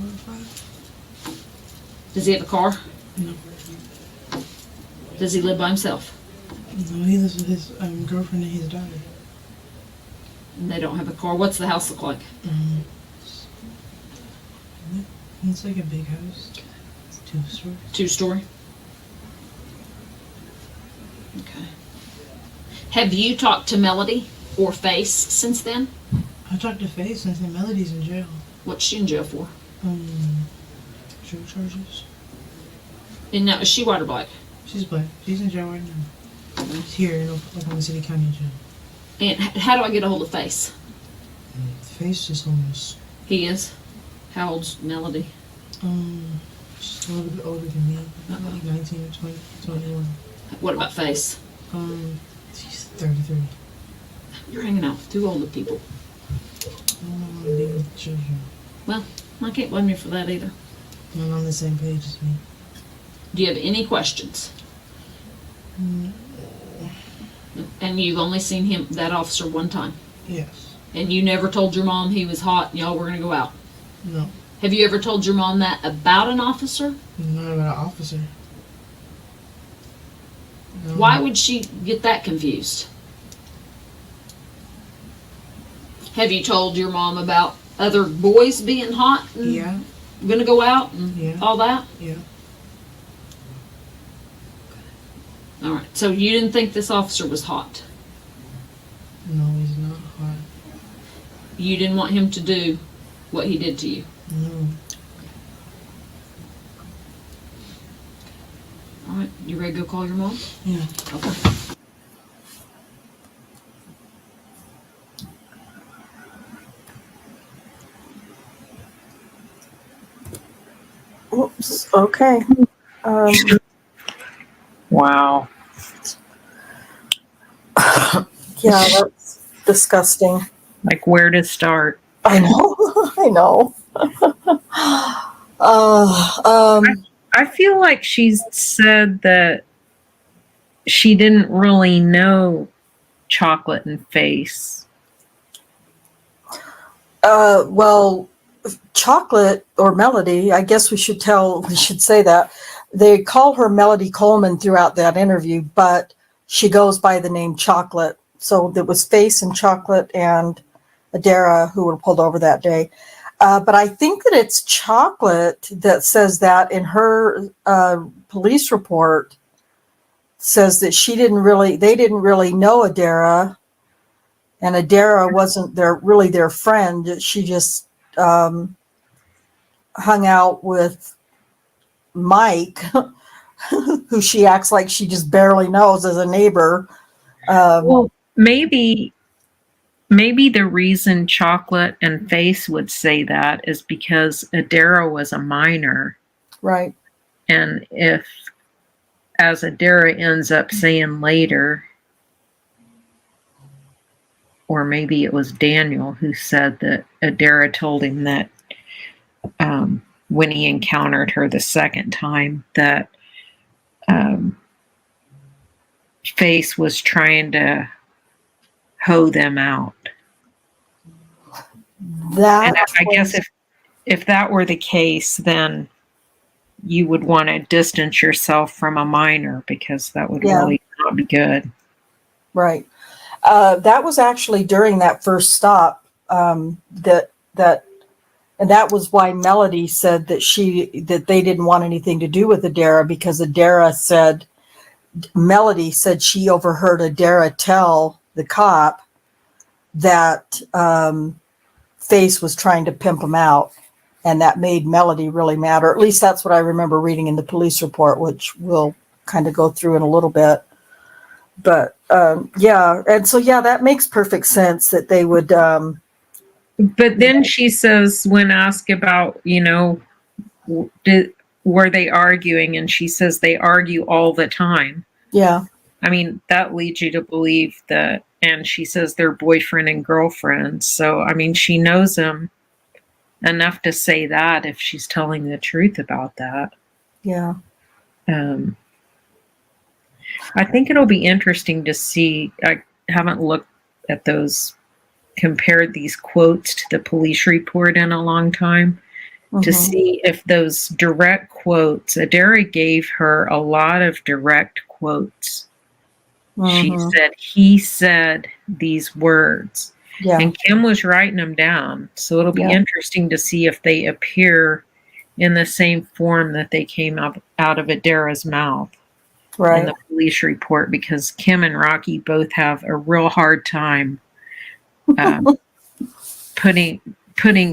or 5? Does he have a car? No. Does he live by himself? No, he lives with his girlfriend and his daughter. And they don't have a car. What's the house look like? It's like a big house. 2 stories. 2-story? Okay. Have you talked to Melody or Face since then? I talked to Faye since the Melody's in jail. What's she in jail for? Drug charges. And now, is she white or black? She's black. She's in jail right now. It's here in Oklahoma City County Jail. And how do I get a hold of Face? Face is homeless. He is. How old's Melody? She's a little bit older than me. Like 19 or 20, 21. What about Face? She's 33. You're hanging out with two older people. I don't want to deal with children. Well, I can't blame you for that either. Not on the same page as me. Do you have any questions? And you've only seen that officer one time? Yes. And you never told your mom he was hot and y'all were going to go out? No. Have you ever told your mom that about an officer? Not about an officer. No. Why would she get that confused? Have you told your mom about other boys being hot and Yeah. gonna go out and Yeah. all that? Yeah. All right. So you didn't think this officer was hot? No, he's not hot. You didn't want him to do what he did to you? No. All right. You ready to go call your mom? Yeah. Okay. Oops. Okay. Wow. Yeah, that's disgusting. Like, where to start? I know. I know. I feel like she's said that she didn't really know Chocolate and Face. Well, Chocolate or Melody, I guess we should say that. They call her Melody Coleman throughout that interview, but she goes by the name Chocolate. So there was Face and Chocolate and Adaira who were pulled over that day. But I think that it's Chocolate that says that in her police report, says that they didn't really know Adaira, and Adaira wasn't their friend. She just hung out with Mike, who she acts like she just barely knows as a neighbor. Well, maybe the reason Chocolate and Face would say that is because Adaira was a minor. Right. And if, as Adaira ends up saying later, or maybe it was Daniel who said that Adaira told him that when he encountered her the second time, that Face was trying to hoe them out. And I guess if that were the case, then you would want to distance yourself from a minor, because that would really not be good. Right. That was actually during that first stop. And that was why Melody said that they didn't want anything to do with Adaira, because Melody said she overheard Adaira tell the cop that Face was trying to pimp him out, and that made Melody really mad, or at least that's what I remember reading in the police report, which we'll kind of go through in a little bit. But that makes perfect sense that they would. But then she says, when asked about, were they arguing, and she says they argue all the time. Yeah. I mean, that leads you to believe that, and she says they're boyfriend and girlfriend. So, I mean, she knows him enough to say that if she's telling the truth about that. Yeah. I think it'll be interesting to see. I haven't looked at compared these quotes to the police report in a long time, to see if those direct quotes, Adaira gave her a lot of direct quotes. She said, he said these words, and Kim was writing them down. So it'll be interesting to see if they appear in the same form that they came out of Adaira's mouth in the police report, because Kim and Rocky both have a real hard time putting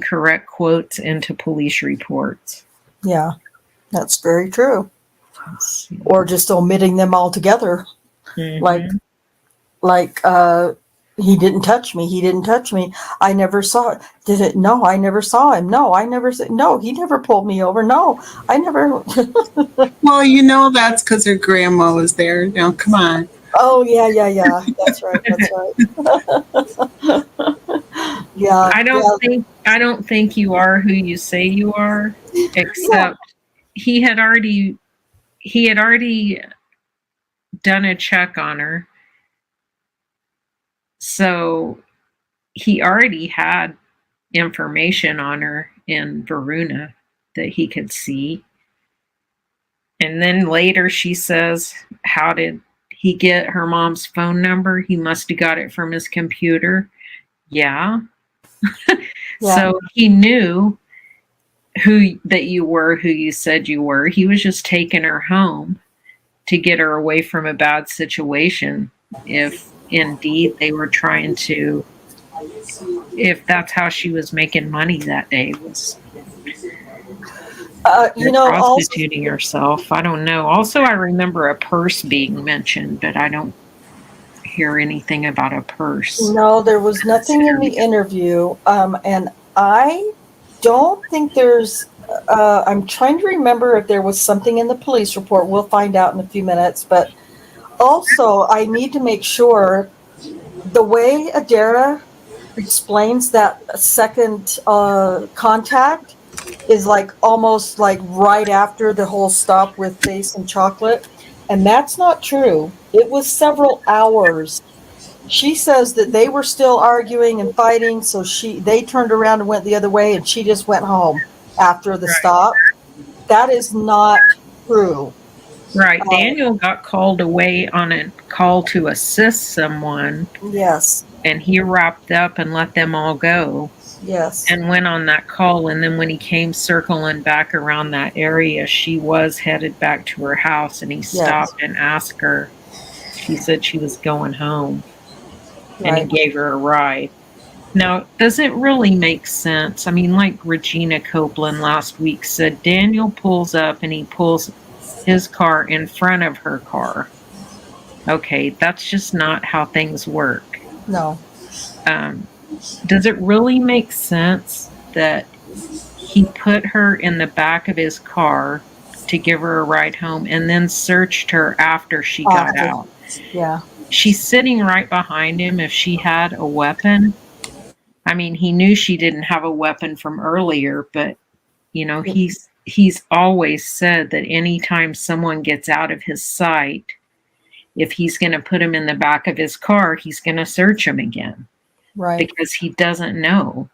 correct quotes into police reports. Yeah, that's very true. Or just omitting them altogether. Mhm. Like he didn't touch me. He didn't touch me. I never saw it. Did it? No, I never saw him. No, I never said. No, he never pulled me over. No, I never. Well, you know that's because her grandma was there. Now, come on. Oh yeah. That's right. That's right. Yeah, I don't think you are who you say you are, yeah. except he had already done a check on her. So he already had information on her in Varuna that he could see. And then later she says, how did he get her mom's phone number? He must have got it from his computer. Yeah. So he knew that you were who you said you were. He was just taking her home to get her away from a bad situation. If indeed they were trying to, if that's how she was making money that day, was prostituting herself. I don't know. Also, I remember a purse being mentioned, but I don't hear anything about a purse. No, there was nothing in the interview, and I don't think there's. I'm trying to remember if there was something in the police report. We'll find out in a few minutes. But also, I need to make sure the way Adaira explains that second contact is like almost like right after the whole stop with Face and Chocolate, and that's not true. It was several hours. She says that they were still arguing and fighting, so they turned around and went the other way, and she just went home after the stop. That is not true. Right. Daniel got called away on a call to assist someone. Yes. And he wrapped up and let them all go. Yes. And went on that call. And then when he came circling back around that area, she was headed back to her house, and he stopped and asked her. She said she was going home. And he gave her a ride. Now, does it really make sense? I mean, like Regina Copeland last week said, Daniel pulls up and he pulls his car in front of her car. Okay, that's just not how things work. No. Does it really make sense that he put her in the back of his car to give her a ride home and then searched her after she got out? Yeah. She's sitting right behind him. If she had a weapon, I mean, he knew she didn't have a weapon from earlier, but you know, he's always said that anytime someone gets out of his sight, if he's going to put him in the back of his car, he's going to search him again. Right. Because he doesn't know.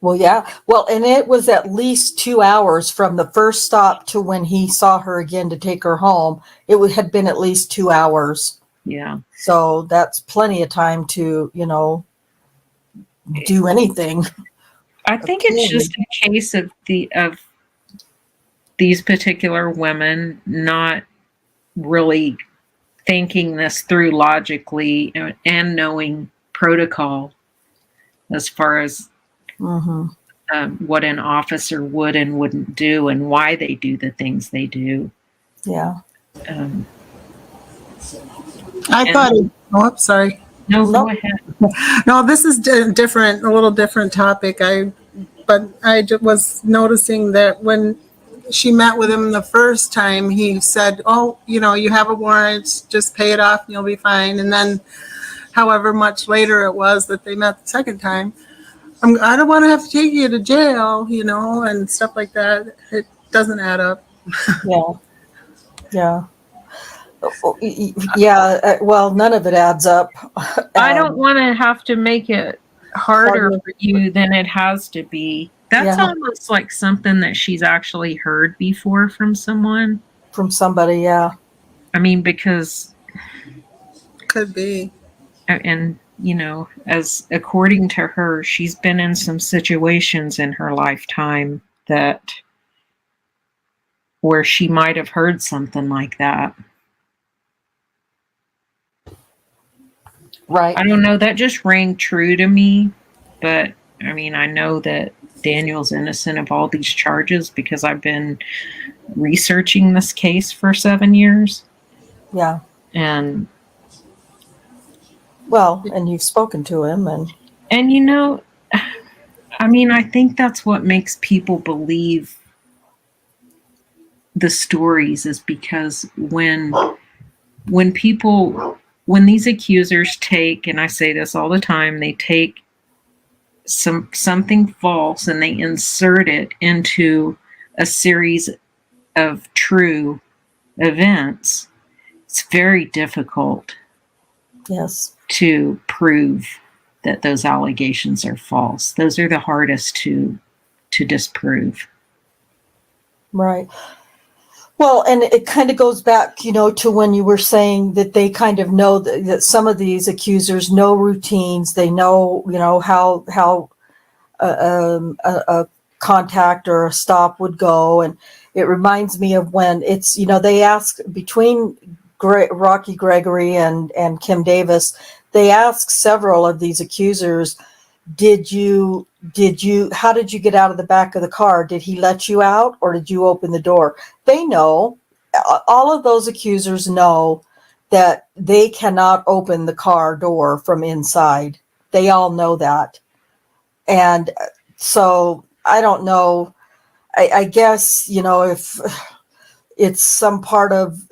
Well, yeah. Well, and it was at least 2 hours from the first stop to when he saw her again to take her home. It had been at least 2 hours. Yeah. So that's plenty of time to, do anything. I think it's just a case of these particular women not really thinking this through logically and knowing protocol as far as what an officer would and wouldn't do and why they do the things they do. Yeah. I thought. I'm sorry. No, go ahead. No, this is a little different topic. But I was noticing that when she met with him the first time, he said, "Oh, you have a warrant, just pay it off and you'll be fine." And then, however much later it was that they met the second time, I don't want to have to take you to jail, and stuff like that. It doesn't add up. Yeah. Yeah. Well, none of it adds up. I don't want to have to make it harder for you than it has to be. That's almost like something that she's actually heard before from someone. From somebody, yeah. I mean, because... Could be. And, as according to her, she's been in some situations in her lifetime where she might have heard something like that. Right. I don't know. That just rang true to me. But, I mean, I know that Daniel's innocent of all these charges because I've been researching this case for 7 years. Yeah. And Well, and you've spoken to him, and And I mean, I think that's what makes people believe the stories, is because when these accusers take, and I say this all the time, they take something false and they insert it into a series of true events, it's very difficult yes, to prove that those allegations are false. Those are the hardest to disprove. right. Well, and it kind of goes back, to when you were saying that they kind of know that some of these accusers know routines. They know, how a contact or a stop would go. And it reminds me of when they ask between Rocky Gregory and Kim Davis, they ask several of these accusers, how did you get out of the back of the car? Did he let you out, or did you open the door? They know, all of those accusers know that they cannot open the car door from inside. They all know that. And so I don't know. I guess, if it's some part of,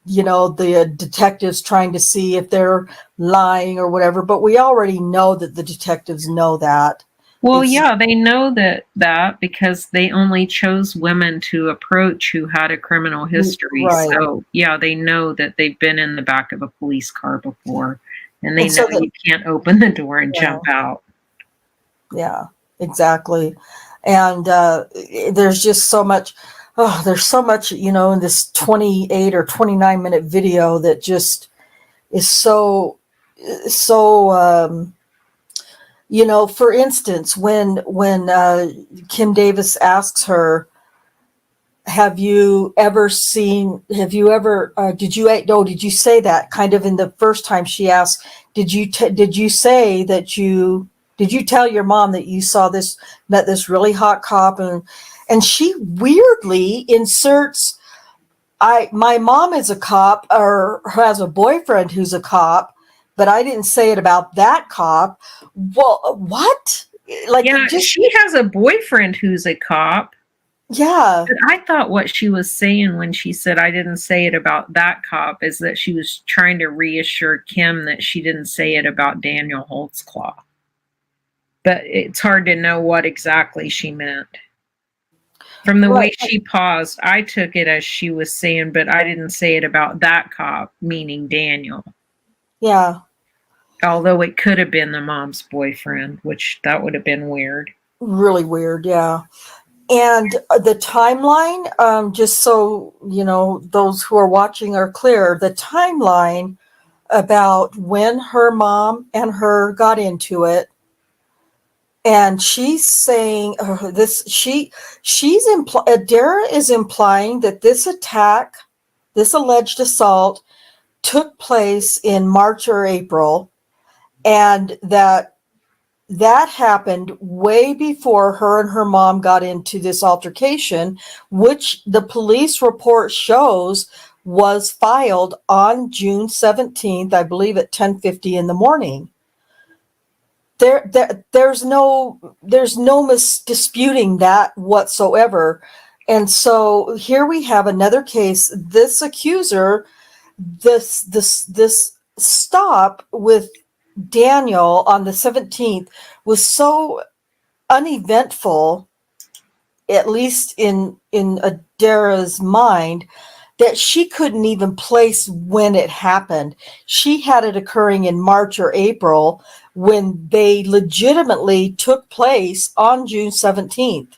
the detectives trying to see if they're lying or whatever, but we already know that the detectives know that. Well, yeah, they know that because they only chose women to approach who had a criminal history. Right. So, yeah, they know that they've been in the back of a police car before, and they And so know you can't open the door and jump out. Yeah, exactly. And there's just so much, there's so much, in this 28 or 29-minute video that just is so, for instance, when Kim Davis asks her, did you say that, kind of in the first time she asked, did you tell your mom that you met this really hot cop, and she weirdly inserts, my mom is a cop, or has a boyfriend who's a cop, but I didn't say it about that cop. Well, what? She has a boyfriend who's a cop. Yeah. But I thought what she was saying when she said, I didn't say it about that cop, is that she was trying to reassure Kim that she didn't say it about Daniel Holtzclaw. But it's hard to know what exactly she meant. From the way she paused, I took it as she was saying, but I didn't say it about that cop, meaning Daniel. Yeah. Although it could have been the mom's boyfriend, which that would have been weird. Really weird, yeah. And the timeline, just so, those who are watching are clear, the timeline about when her mom and her got into it. And she's saying Adaira is implying that this attack, this alleged assault, took place in March or April, and that happened way before her and her mom got into this altercation, which the police report shows was filed on June 17th, I believe at 10:50 in the morning. There's no disputing that whatsoever. And so here we have another case. This accuser, this stop with Daniel on the 17th was so uneventful, at least in Adaira's mind, that she couldn't even place when it happened. She had it occurring in March or April, when they legitimately took place on June 17th.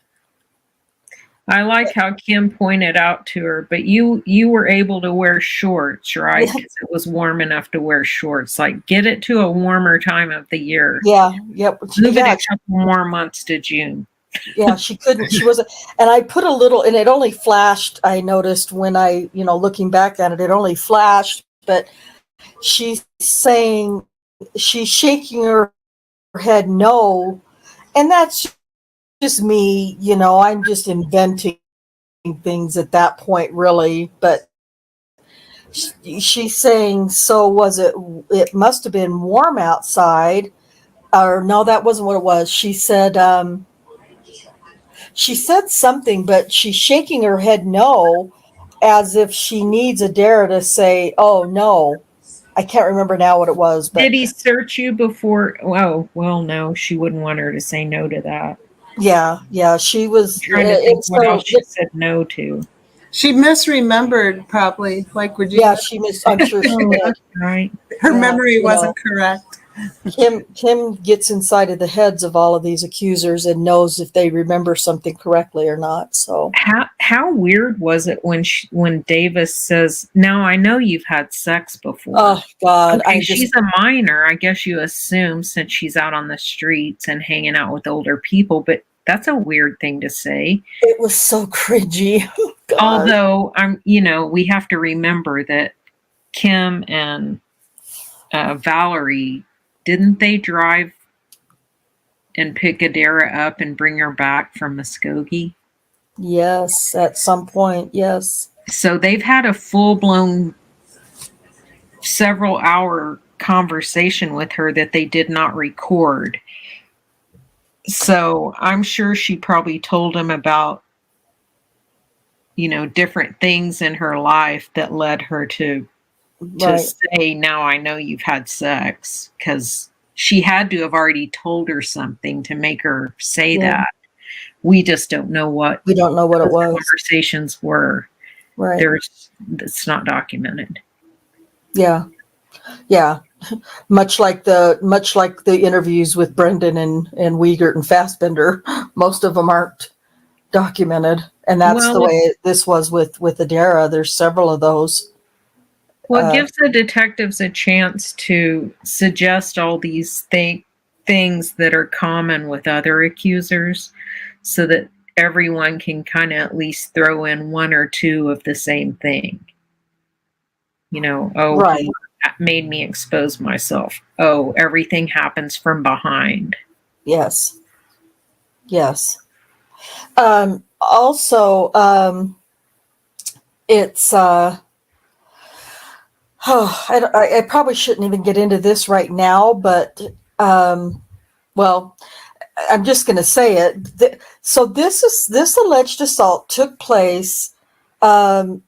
I like how Kim pointed out to her, but you were able to wear shorts, right? Because it was warm enough to wear shorts. Like, get it to a warmer time of the year. Yeah, yep. Move it a couple more months to June. Yeah, she couldn't. She wasn't. And I put a little, and it only flashed. I noticed when I, looking back at it, it only flashed. But she's saying, she's shaking her head no, and that's just me. I'm just inventing things at that point, really. But she's saying, so was it? It must have been warm outside, or no, that wasn't what it was. She said something, but she's shaking her head no, as if she needs Adaira to say, "Oh no." I can't remember now what it was, but Did he search you before? Oh, well, no, she wouldn't want her to say no to that. yeah, she was. I'm trying to think And what so, else she said no to. She misremembered probably, like yeah, Regina. I'm sure she Oh, did. right. Her Yeah, memory wasn't correct. Kim gets inside of the heads of all of these accusers and knows if they remember something correctly or not. So How weird was it when Davis says, "Now I know you've had sex before." oh God, Okay, she's a minor. I guess you assume since she's out on the streets and hanging out with older people, but that's a weird thing to say. it was so cringy. Oh, God. Although we have to remember that Kim and Valerie, didn't they drive and pick Adaira up and bring her back from Muskogee? Yes, at some point, yes. So they've had a full-blown several hour conversation with her that they did not record. So I'm sure she probably told him about, different things in her life that led her to Right. say, now I know you've had sex, because she had to have already told her something to make her say that. We just don't know what We don't know what it was. conversations were. Right. It's not documented. Yeah. Much like the interviews with Brendan and Wiegert and Fassbender, most of them aren't documented, and that's the way this was with Adaira. There's several of those. Well, it gives the detectives a chance to suggest all these things that are common with other accusers, so that everyone can kind of at least throw in one or two of the same thing. Right. That made me expose myself. Oh, everything happens from behind. Yes. Also, it's I probably shouldn't even get into this right now, but well, I'm just going to say it. So this alleged assault took place when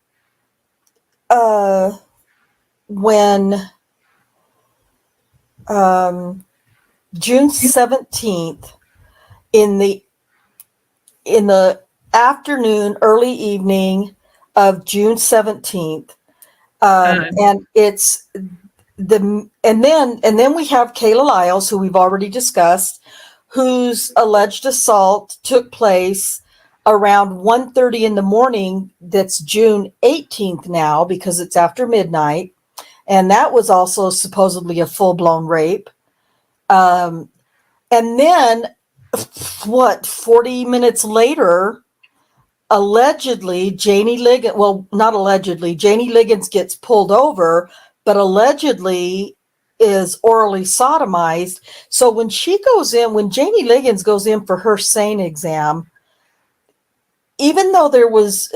June 17th in the afternoon, early evening of June 17th. And it's and then we have Kayla Lyles, who we've already discussed, whose alleged assault took place around 1:30 in the morning. That's June 18th now, because it's after midnight. And that was also supposedly a full-blown rape. And then 40 minutes later, allegedly, Janie Liggins, well, not allegedly, Janie Liggins gets pulled over, but allegedly is orally sodomized. So when Janie Liggins goes in for her SANE exam, even though there was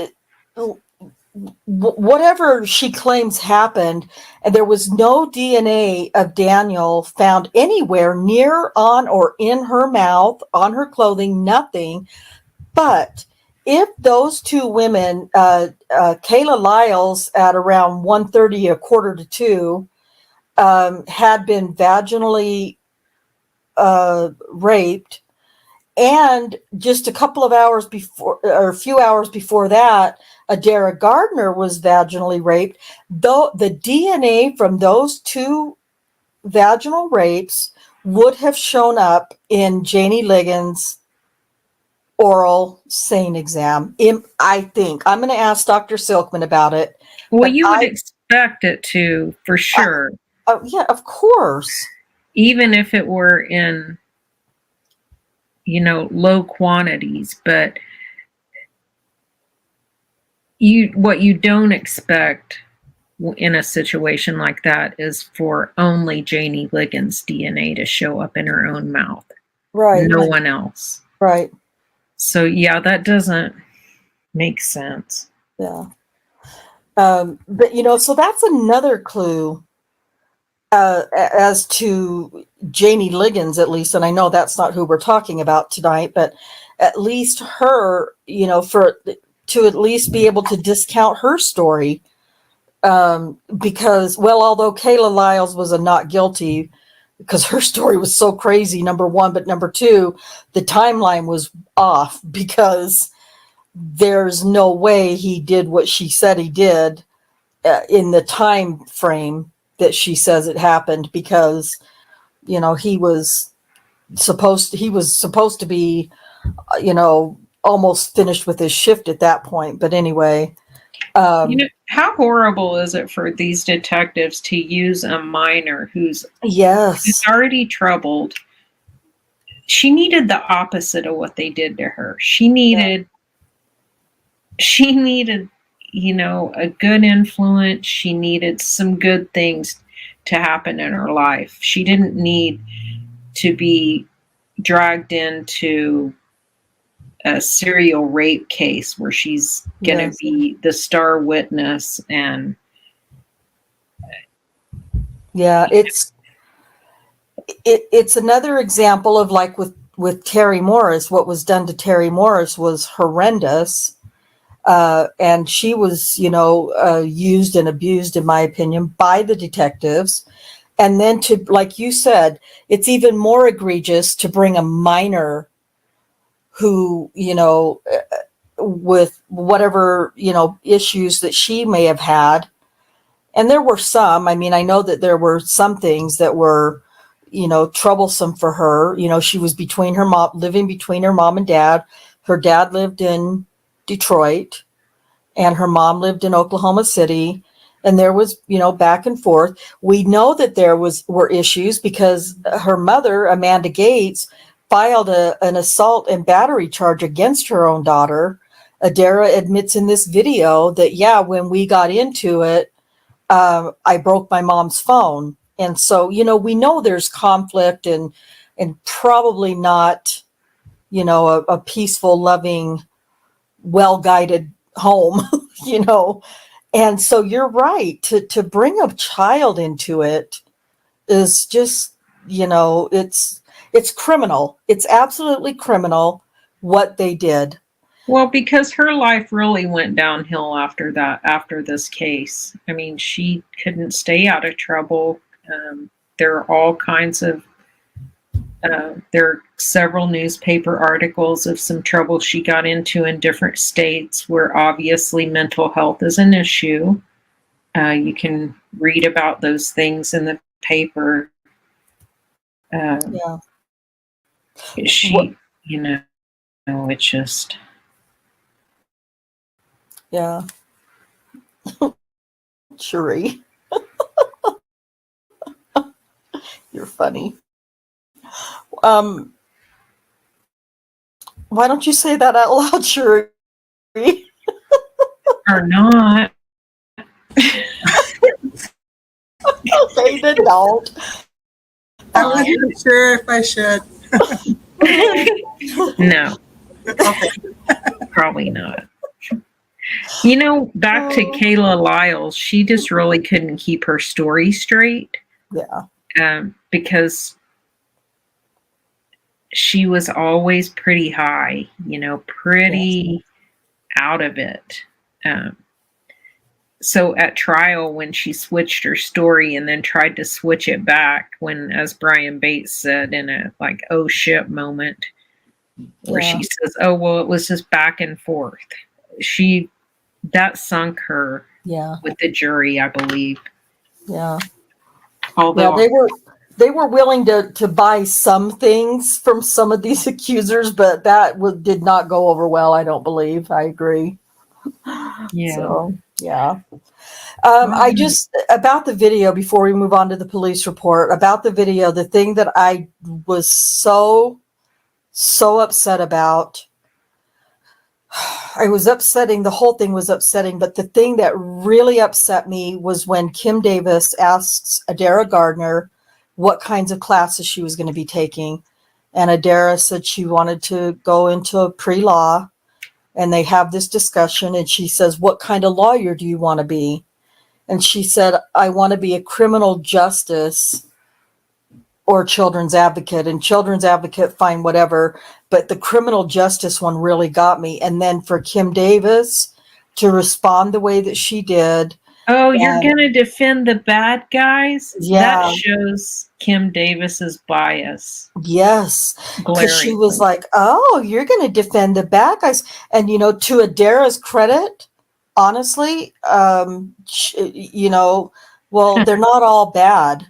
whatever she claims happened, and there was no DNA of Daniel found anywhere near, on, or in her mouth, on her clothing, nothing. But if those two women, Kayla Lyles at around 1:30, 1:45, had been vaginally raped, and just a couple of hours before, or a few hours before that, Adaira Gardner was vaginally raped, though the DNA from those two vaginal rapes would have shown up in Janie Liggins' oral SANE exam. I think I'm going to ask Dr. Silkman about it. Well, you would expect it to, for sure. Yeah, of course. Even if it were in, low quantities, but what you don't expect in a situation like that is for only Janie Liggins' DNA to show up in her own mouth. Right. No one else. Right. So, yeah, that doesn't make sense. Yeah. But so that's another clue as to Janie Liggins, at least. And I know that's not who we're talking about tonight, but at least her, to at least be able to discount her story. Because, well, although Kayla Lyles was a not guilty, because her story was so crazy, number one, but number two, the timeline was off, because there's no way he did what she said he did in the time frame that she says it happened, because he was supposed to be almost finished with his shift at that point. But anyway, how horrible is it for these detectives to use a minor who's already troubled? She needed the opposite of what they did to her. She needed a good influence. She needed some good things to happen in her life. She didn't need to be dragged into a serial rape case where she's going to be the star witness. And it's another example of, like, with Terry Morris. What was done to Terry Morris was horrendous. And she was, used and abused, in my opinion, by the detectives. And then to, like you said, it's even more egregious to bring a minor who, with whatever, issues that she may have had. And there were some. I mean, I know that there were some things that were, troublesome for her. She was living between her mom and dad. Her dad lived in Detroit, and her mom lived in Oklahoma City. And there was, back and forth. We know that there were issues because her mother, Amanda Gates, filed an assault and battery charge against her own daughter. Adaira admits in this video that, when we got into it, I broke my mom's phone. And so, we know there's conflict and probably not, a peaceful, loving, well-guided home, And so you're right, to bring a child into it is just, it's criminal. It's absolutely criminal what they did. Well, because her life really went downhill after this case. I mean, she couldn't stay out of trouble. There are all kinds of, there are several newspaper articles of some trouble she got into in different states where obviously mental health is an issue. You can read about those things in the paper. She, it's just. Yeah. Cherie. You're funny. Why don't you say that out loud, Cherie? Or not. Okay, then don't. I wasn't sure if I should. No. Okay. Probably not. Back to Kayla Lyles, she just really couldn't keep her story straight. Yeah. Because she was always pretty high, pretty out of it. So at trial, when she switched her story and then tried to switch it back, when, as Brian Bates said, in a oh shit moment, where she says, oh, well, it was just back and forth. That sunk her with the jury, I believe. Yeah. Although they were willing to buy some things from some of these accusers, but that did not go over well, I don't believe. I agree. Yeah. So, yeah. I just, about the video, before we move on to the police report, about the video, the thing that I was so upset about, the whole thing was upsetting, but the thing that really upset me was when Kim Davis asks Adaira Gardner what kinds of classes she was going to be taking. And Adaira said she wanted to go into pre-law. and they have this discussion, and she says, what kind of lawyer do you want to be? And she said, I want to be a criminal justice or children's advocate. And children's advocate, fine, whatever. But the criminal justice one really got me. And then for Kim Davis to respond the way that she did. Oh, you're going to defend the bad guys? Yeah. That shows Kim Davis's bias. Yes. Because she was Glaringly. like, oh, you're going to defend the bad guys. And, you know, to Adaira's credit, honestly, you know, well, they're not all bad.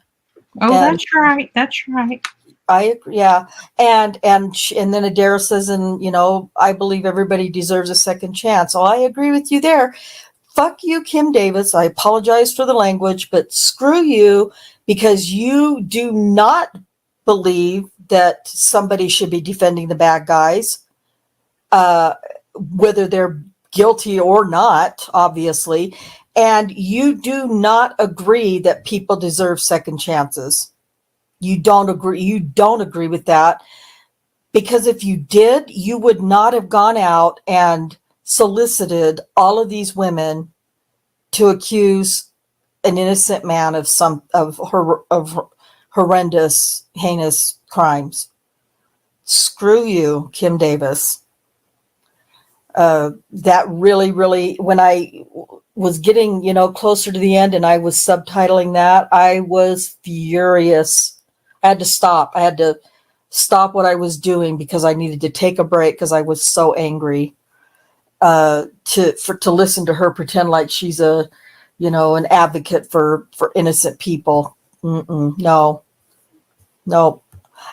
Oh, And that's right. That's right. I agree. Yeah. And then Adaira says, and, you know, I believe everybody deserves a second chance. So I agree with you there. Fuck you, Kim Davis. I apologize for the language, but screw you, because you do not believe that somebody should be defending the bad guys, whether they're guilty or not, obviously. And you do not agree that people deserve second chances. You don't agree. You don't agree with that, because if you did, you would not have gone out and solicited all of these women to accuse an innocent man of horrendous, heinous crimes. Screw you, Kim Davis. That really, really, when I was getting, you know, closer to the end and I was subtitling that, I was furious. I had to stop. I had to stop what I was doing because I needed to take a break because I was so angry to listen to her pretend like she's an advocate for innocent people. No.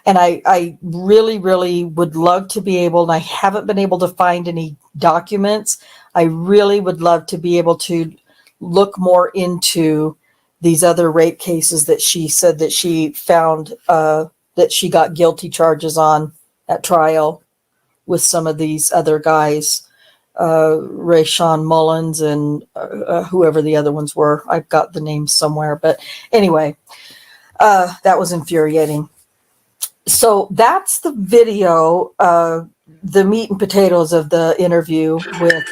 And I really, really would love to be able, and I haven't been able to find any documents. I really would love to be able to look more into these other rape cases that she said that she found, that she got guilty charges on at trial with some of these other guys, Rayshawn Mullins and whoever the other ones were. I've got the names somewhere, but anyway, that was infuriating. So that's the video, the meat and potatoes of the interview with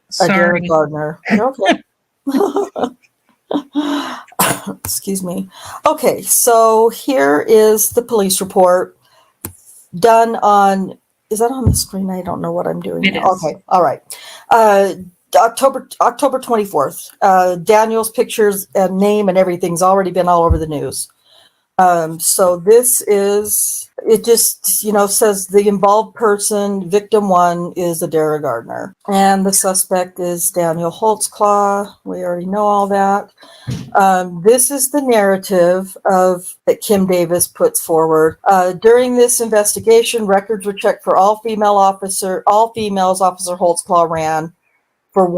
Sorry. Adaira Gardner. You're okay. Excuse me. Okay, so here is the police report done on, is that on the screen? I don't know what I'm doing. It now. is. Okay, all right. October 24th. Daniel's pictures and name and everything's already been all over the news. So this is, it just, says the involved person, victim one, is Adaira Gardner. And the suspect is Daniel Holtzclaw. We already know all that. This is the narrative that Kim Davis puts forward. During this investigation, records were checked for all females Officer Holtzclaw ran for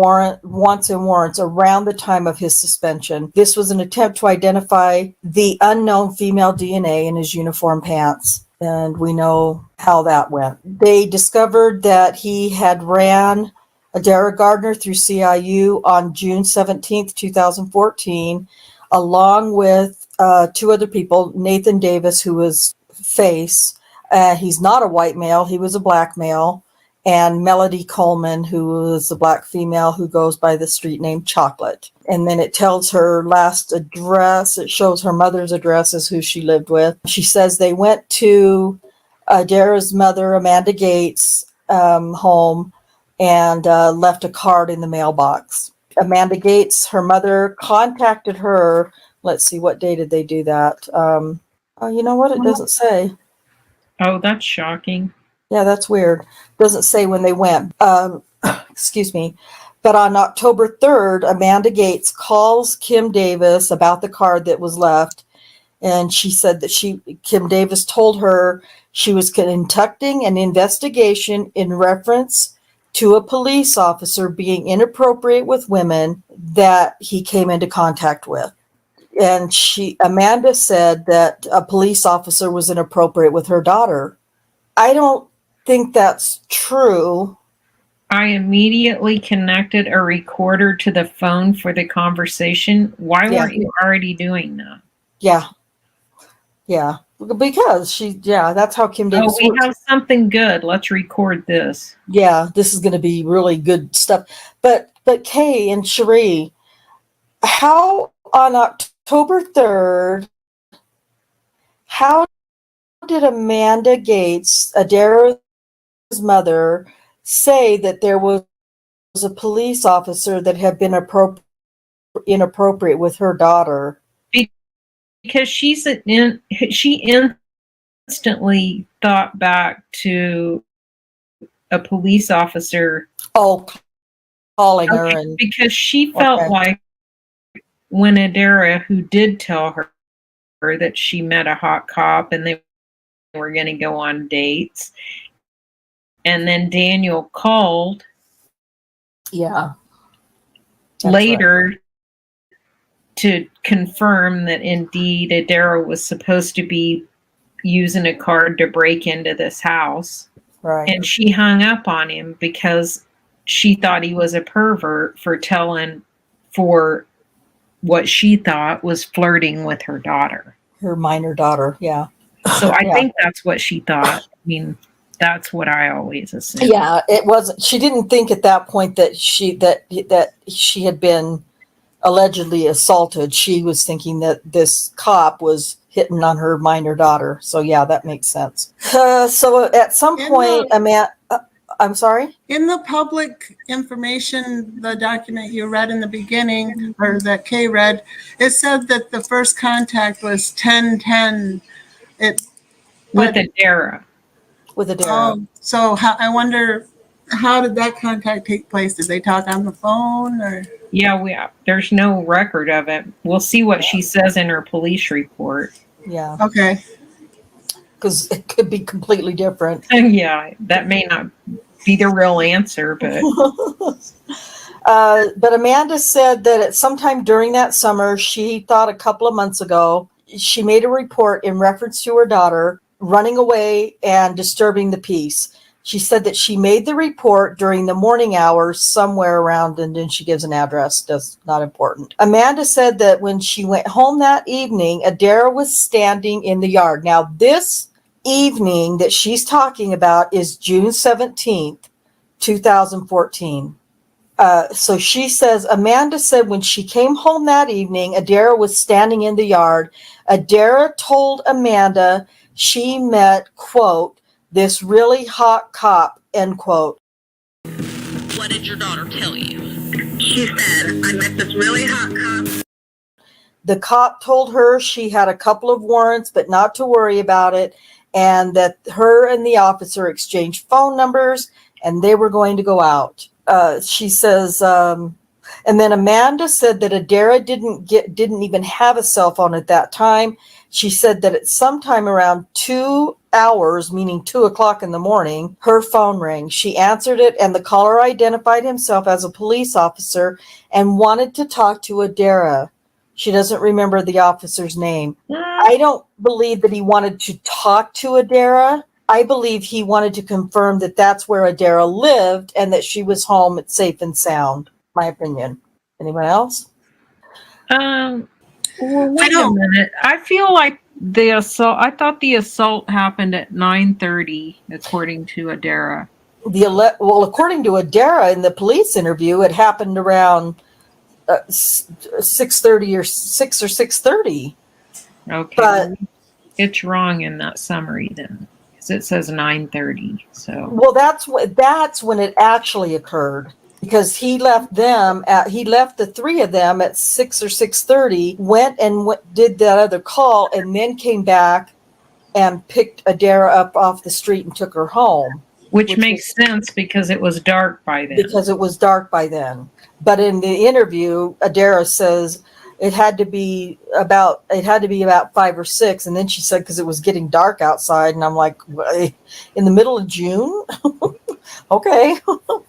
wants and warrants around the time of his suspension. This was an attempt to identify the unknown female DNA in his uniform pants, and we know how that went. They discovered that he had ran Adaira Gardner through CIU on June 17th, 2014, along with two other people, Nathan Davis, who was face. He's not a white male, he was a black male. And Melody Coleman, who is the black female who goes by the street name Chocolate. And then it tells her last address. It shows her mother's address as who she lived with. She says they went to Adaira's mother, Amanda Gates' home, and left a card in the mailbox. Amanda Gates, her mother, contacted her. Let's see, what day did they do that? You know what? It doesn't say. Oh, that's shocking. Yeah, that's weird. Doesn't say when they went. Excuse me. But on October 3rd, Amanda Gates calls Kim Davis about the card that was left. And she said that Kim Davis told her she was conducting an investigation in reference to a police officer being inappropriate with women that he came into contact with. And Amanda said that a police officer was inappropriate with her daughter. I don't think that's true. I immediately connected a recorder to the phone for the conversation. Why weren't you already doing that? Yeah. Yeah, because that's how Kim Davis Oh, we works. have something good. Let's record this. Yeah, this is going to be really good stuff. But Kay and Cherie, how on October 3rd, how did Amanda Gates, Adaira's mother, say that there was a police officer that had been inappropriate with her daughter? Because she instantly thought back to a police officer. Oh, calling her and because she felt like when Adaira, who did tell her that she met a hot cop and they were going to go on dates, and then Daniel called later to confirm that indeed Adaira was supposed to be using a card to break into this house. Right. And she hung up on him because she thought he was a pervert for what she thought was flirting with her daughter. Her minor daughter, yeah. So I think that's what she thought. I mean, that's what I always assumed. Yeah, it wasn't. She didn't think at that point that she had been allegedly assaulted. She was thinking that this cop was hitting on her minor daughter. So yeah, that makes sense. So at some point, I'm sorry? In the public information, the document you read in the beginning, or that Kay read, it said that the first contact was 10:10. With Adaira. With Adaira. So I wonder, how did that contact take place? Did they talk on the phone or? Yeah, there's no record of it. We'll see what she says in her police report. Yeah. Okay. Because it could be completely different. Yeah, that may not be the real answer, but. But Amanda said that at some time during that summer, she thought a couple of months ago, she made a report in reference to her daughter running away and disturbing the peace. She said that she made the report during the morning hours somewhere around, and then she gives an address. That's not important. Amanda said that when she went home that evening, Adaira was standing in the yard. Now, this evening that she's talking about is June 17th, 2014. So she says, Amanda said when she came home that evening, Adaira was standing in the yard. Adaira told Amanda she met, quote, this really hot cop, end quote. What did your daughter tell you? She said, I met this really hot cop. The cop told her she had a couple of warrants, but not to worry about it, and that her and the officer exchanged phone numbers, and they were going to go out. She says, and then Amanda said that Adaira didn't even have a cell phone at that time. She said that at sometime around 2 hours, meaning 2:00 in the morning, her phone rang. She answered it, and the caller identified himself as a police officer and wanted to talk to Adaira. She doesn't remember the officer's name. I don't believe that he wanted to talk to Adaira. I believe he wanted to confirm that that's where Adaira lived and that she was home safe and sound. My opinion. Anyone else? Well, wait a minute. I feel like the assault. I thought the assault happened at 9:30, according to Adaira. Well, according to Adaira in the police interview, it happened around 6:30 or 6:30. Okay, but it's wrong in that summary then, because it says 9:30. So well, that's when it actually occurred. Because he left the three of them at 6 or 6:30, did that other call, and then came back and picked Adaira up off the street and took her home. Which makes sense because it was dark by then. Because it was dark by then. But in the interview, Adaira says it had to be about 5 or 6, and then she said because it was getting dark outside, and I'm like, in the middle of June? Okay.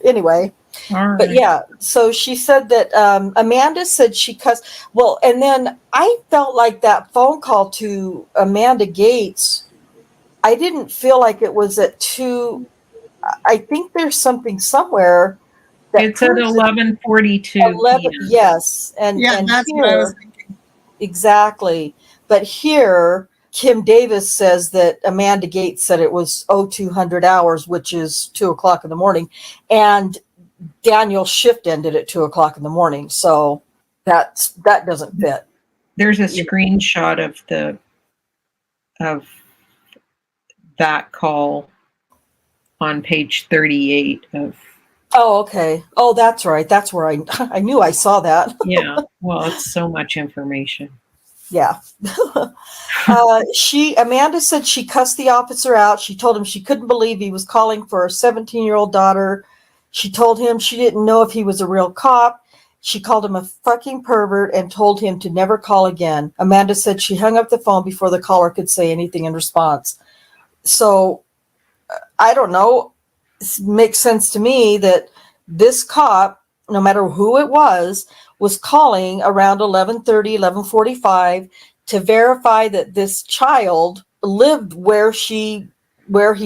Anyway. Right. But yeah, so she said that Amanda said she cussed. Well, and then I felt like that phone call to Amanda Gates, I didn't feel like it was at 2. I think there's something somewhere. It's at 11:42. 11, yes. And that's here, what I was thinking. Exactly. But here, Kim Davis says that Amanda Gates said it was 0200 hours, which is 2:00 in the morning, and Daniel's shift ended at 2:00 in the morning. So that doesn't fit. There's a Yeah. screenshot of that call on page 38 of. Oh, okay. Oh, that's right. That's where I knew I saw that. Yeah. Well, it's so much information. Yeah. Amanda said she cussed the officer out. She told him she couldn't believe he was calling for her 17-year-old daughter. She told him she didn't know if he was a real cop. She called him a fucking pervert and told him to never call again. Amanda said she hung up the phone before the caller could say anything in response. So I don't know. It makes sense to me that this cop, no matter who it was calling around 11:30, 11:45 to verify that this child lived where he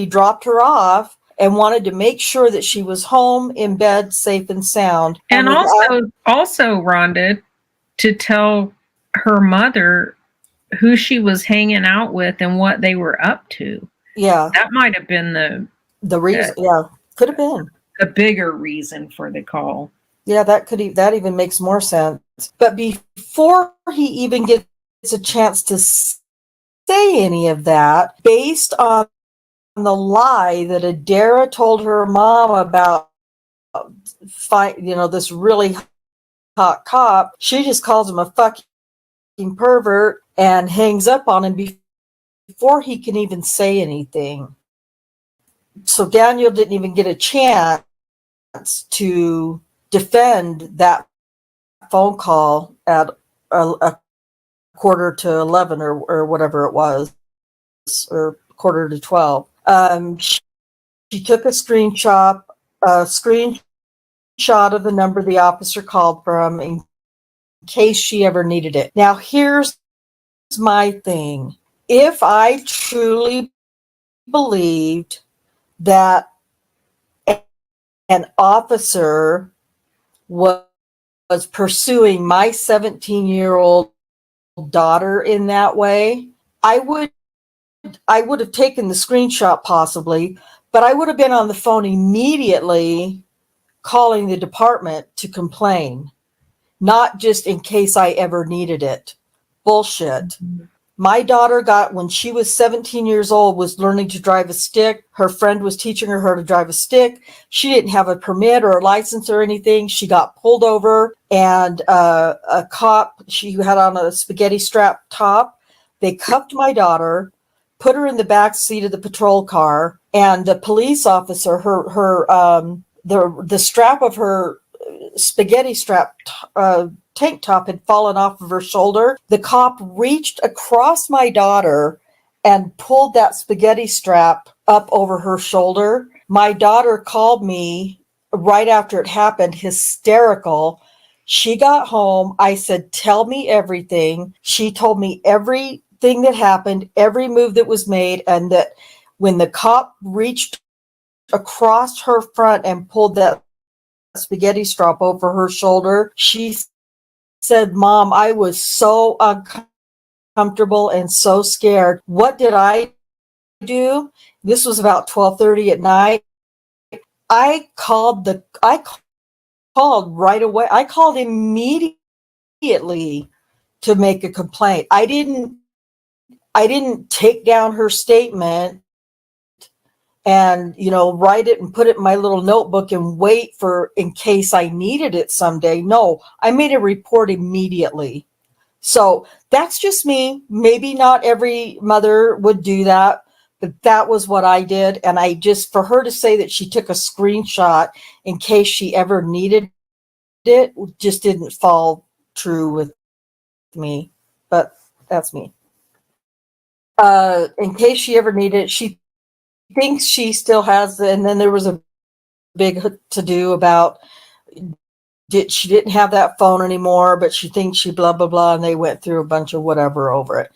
dropped her off and wanted to make sure that she was home in bed, safe and sound. And also Rhonda, to tell her mother who she was hanging out with and what they were up to. Yeah. That might have been the reason. Yeah. Could have been a bigger reason for the call. Yeah, that even makes more sense. But before he even gets a chance to say any of that, based on the lie that Adaira told her mom about, this really hot cop, she just calls him a fucking pervert and hangs up on him before he can even say anything. So Daniel didn't even get a chance to defend that phone call at a 11:45 or whatever it was, or 11:45. She took a screenshot of the number the officer called from in case she ever needed it. Now, here's my thing. If I truly believed that an officer was pursuing my 17-year-old daughter in that way, I would have taken the screenshot possibly, but I would have been on the phone immediately calling the department to complain, not just in case I ever needed it. Bullshit. Mm-hmm. My daughter when she was 17 years old, was learning to drive a stick. Her friend was teaching her how to drive a stick. She didn't have a permit or a license or anything. She got pulled over, and a cop, she had on a spaghetti strap top. They cuffed my daughter, put her in the back seat of the patrol car, and the police officer, the strap of her spaghetti strap tank top had fallen off of her shoulder. The cop reached across my daughter and pulled that spaghetti strap up over her shoulder. My daughter called me right after it happened, hysterical. She got home. I said, tell me everything. She told me everything that happened, every move that was made, and that when the cop reached across her front and pulled that spaghetti strap over her shoulder, she said, Mom, I was so uncomfortable and so scared. What did I do? This was about 12:30 at night. I called right away. I called immediately to make a complaint. I didn't take down her statement and, write it and put it in my little notebook and wait in case I needed it someday. No, I made a report immediately. So that's just me. Maybe not every mother would do that, but that was what I did. And for her to say that she took a screenshot in case she ever needed it, just didn't fall true with me, but that's me. In case she ever needed it, she thinks she still has, and then there was a big to-do about she didn't have that phone anymore, but she thinks she blah, blah, blah, and they went through a bunch of whatever over it.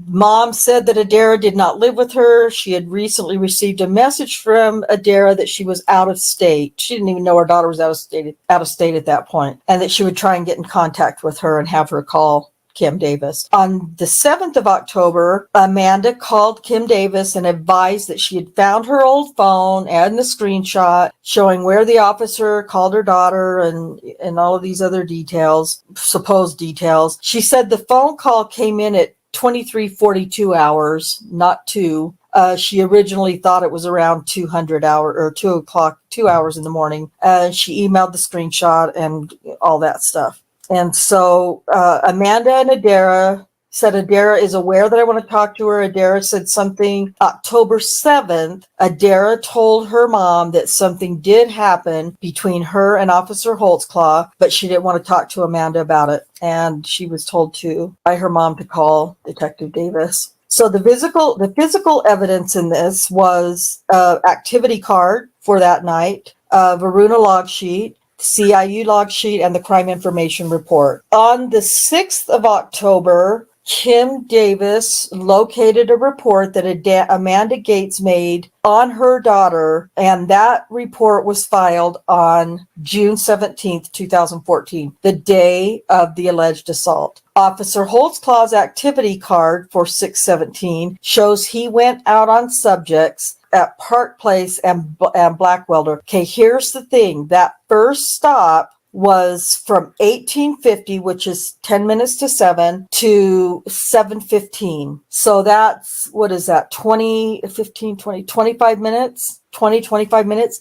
Mom said that Adaira did not live with her. She had recently received a message from Adaira that she was out of state. She didn't even know her daughter was out of state at that point, and that she would try and get in contact with her and have her call Kim Davis. On the 7th of October, Amanda called Kim Davis and advised that she had found her old phone and the screenshot showing where the officer called her daughter and all of these other details, supposed details. She said the phone call came in at 23:42 hours, not 2. She originally thought it was around 200 hour or 2 o'clock, 2 hours in the morning. She emailed the screenshot and all that stuff. And so Amanda and Adaira said Adaira is aware that I want to talk to her. Adaira said something October 7th. Adaira told her mom that something did happen between her and Officer Holtzclaw, but she didn't want to talk to Amanda about it. And she was told to by her mom to call Detective Davis. So the physical evidence in this was activity card for that night, Varuna log sheet, CIU log sheet, and the crime information report. On the 6th of October, Kim Davis located a report that Amanda Gates made on her daughter, and that report was filed on June 17th, 2014, the day of the alleged assault. Officer Holtzclaw's activity card for 6/17 shows he went out on subjects at Park Place and Blackwelder. Okay, here's the thing. That first stop was from 1850, which is 10 minutes to 7, to 7:15. So that's, what is that, 25 minutes, 25 minutes,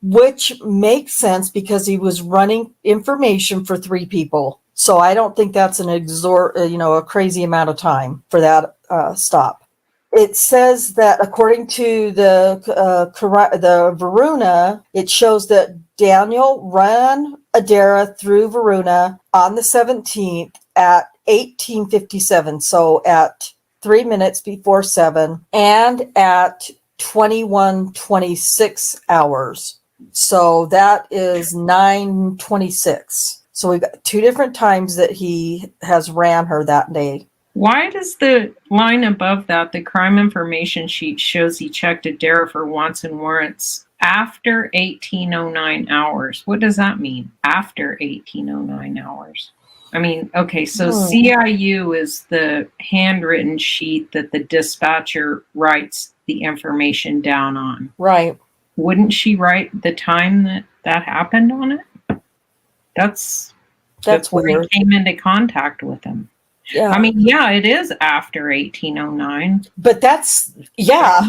which makes sense because he was running information for 3 people. So I don't think that's a crazy amount of time for that stop. It says that according to the Varuna, it shows that Daniel ran Adaira through Varuna on the 17th at 18:57. So at 3 minutes before 7 and at 21:26 hours. So that is 9:26. So we've got 2 different times that he has ran her that day. Why does the line above that, the crime information sheet, shows he checked Adaira for wants and warrants after 1809 hours? What does that mean? After 1809 hours? I mean, okay, so CIU is the handwritten sheet that the dispatcher writes the information down on. Right. Wouldn't she write the time that happened on it? That's where weird. he came into contact with him. Yeah. I mean, yeah, it is after 1809. But that's, yeah,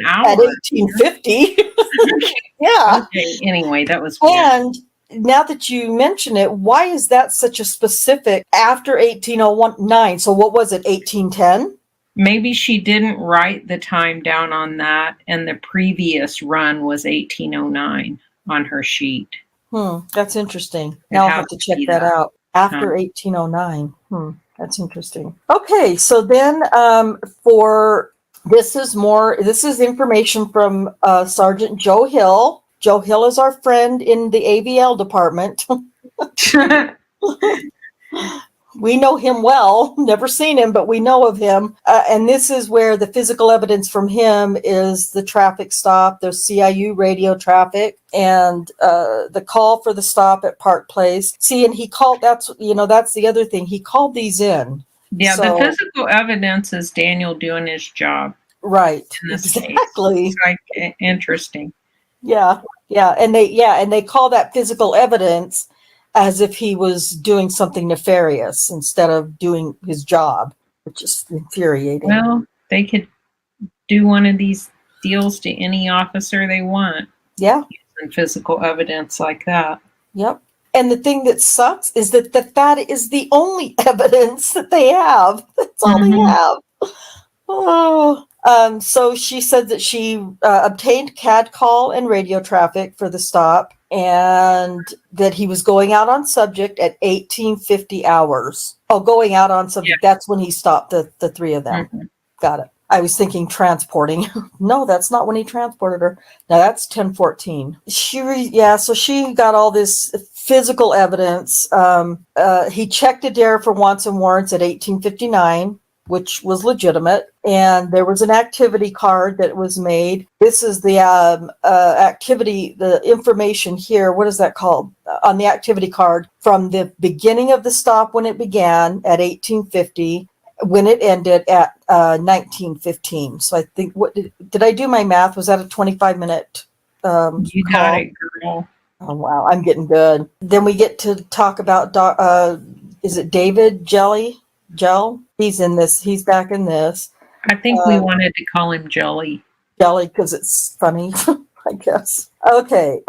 at 1850. Yeah. Okay, anyway, that was weird. And now that you mention it, why is that such a specific after 1809? So what was it, 1810? Maybe she didn't write the time down on that, and the previous run was 1809 on her sheet. That's interesting. Now I'll have to check that out. After 1809. That's interesting. Okay, so then this is information from Sergeant Joe Hill. Joe Hill is our friend in the AVL department. We know him well, never seen him, but we know of him. And this is where the physical evidence from him is the traffic stop, the CIU radio traffic, and the call for the stop at Park Place. See, and he called, that's the other thing. He called these in. Yeah, the physical evidence is Daniel doing his job. Right. In this Exactly. case. It's like interesting. Yeah. And they call that physical evidence as if he was doing something nefarious instead of doing his job, which is infuriating. Well, they could do one of these deals to any officer they want. Yeah. Using physical evidence like that. Yep. And the thing that sucks is that is the only evidence that they have. That's all they have. Oh. So she said that she obtained CAD call and radio traffic for the stop, and that he was going out on subject at 1850 hours. Oh, going out on subject. Yeah. That's when he stopped the 3 of them. Got it. I was thinking transporting. No, that's not when he transported her. No, that's 1014. So she got all this physical evidence. He checked Adaira for wants and warrants at 1859. which was legitimate. And there was an activity card that was made. This is the activity, the information here. What is that called? On the activity card from the beginning of the stop when it began at 1850, when it ended at 1915. So I think, what did I do my math? Was that a 25-minute You call? got it, girl. Oh, wow. I'm getting good. Then we get to talk about, is it David Gell? He's in this. He's back in this. I think we wanted to call him Jelly. Jelly because it's funny, I guess. Okay.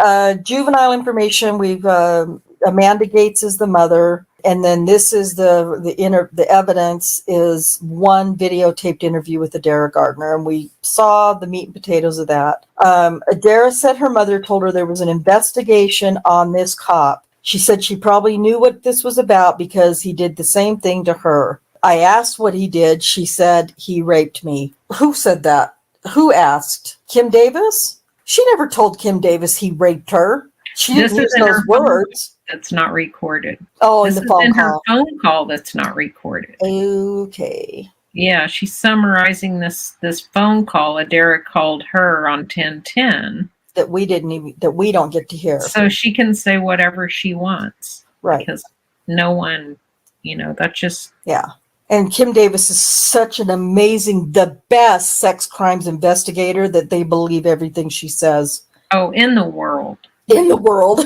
Juvenile information. We've Amanda Gates is the mother. And then this is the evidence is one videotaped interview with Adaira Gardner, and we saw the meat and potatoes of that. Adaira said her mother told her there was an investigation on this cop. She said she probably knew what this was about because he did the same thing to her. I asked what he did. She said he raped me. Who said that? Who asked? Kim Davis? She never told Kim Davis he raped her. She didn't use those words. That's not recorded. Oh, in This the is phone in her call. phone call that's not recorded. Okay. Yeah, she's summarizing this phone call Adaira called her on 1010. That we don't get to hear. So she can say whatever she wants. Right. Because no one, that's just. Yeah. And Kim Davis is such an amazing, the best sex crimes investigator that they believe everything she says. Oh, in the world. In the world.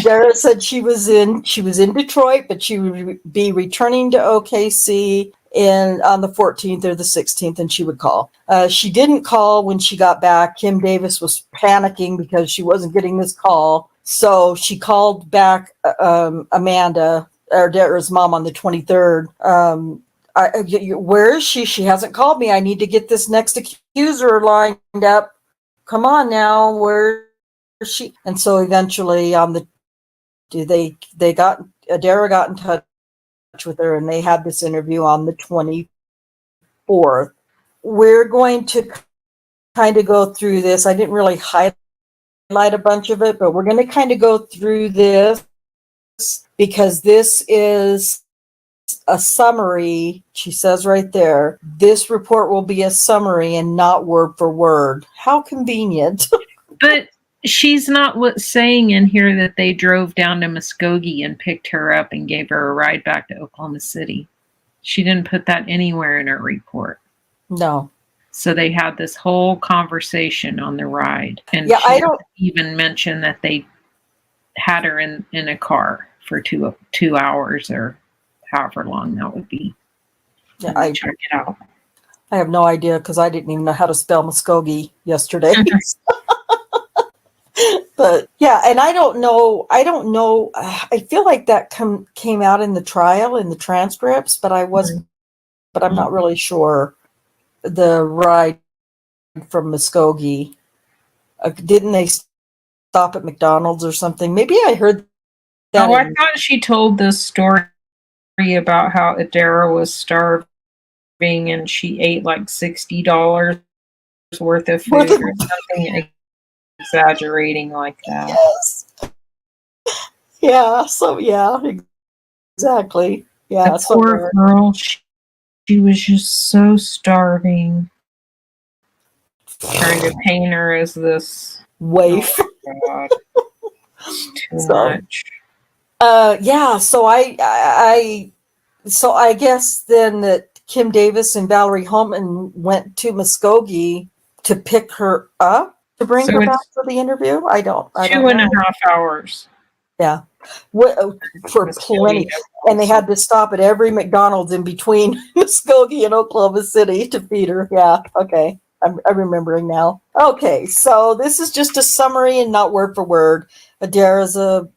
Dara said she was in Detroit, but she would be returning to OKC on the 14th or the 16th, and she would call. She didn't call when she got back. Kim Davis was panicking because she wasn't getting this call. So she called back Amanda, or Dara's mom, on the 23rd. Where is she? She hasn't called me. I need to get this next accuser lined up. Come on now, where is she? And so eventually Adaira got in touch with her, and they had this interview on the 24th. We're going to kind of go through this. I didn't really highlight a bunch of it, but we're going to kind of go through this because this is a summary. She says right there, this report will be a summary and not word for word. How convenient. But she's not saying in here that they drove down to Muskogee and picked her up and gave her a ride back to Oklahoma City. She didn't put that anywhere in her report. No. So they had this whole conversation on the ride. And yeah, she I don't even mention that they had her in a car for 2 hours or however long that would be. Yeah, I check it out. I have no idea because I didn't even know how to spell Muskogee yesterday. But yeah, and I don't know. I feel like that came out in the trial in the transcripts, but I'm not really sure. The ride from Muskogee, didn't they stop at McDonald's or something? Maybe I heard that. Oh, I thought she told this story about how Adaira was starving and she ate like $60 worth of food or something, exaggerating like that. Yes. Yeah. So yeah, exactly. Yeah. The poor girl. She was just so starving. Trying to paint her as this waif. Oh my God. Too much. Yeah. So I guess then that Kim Davis and Valerie Holman went to Muskogee to pick her up to bring her back for the interview. I don't 2.5 hours. Yeah. For plenty. And they had to stop at every McDonald's in between Muskogee and Oklahoma City to feed her. Yeah. Okay. I'm remembering now. Okay. So this is just a summary and not word for word. Adaira's a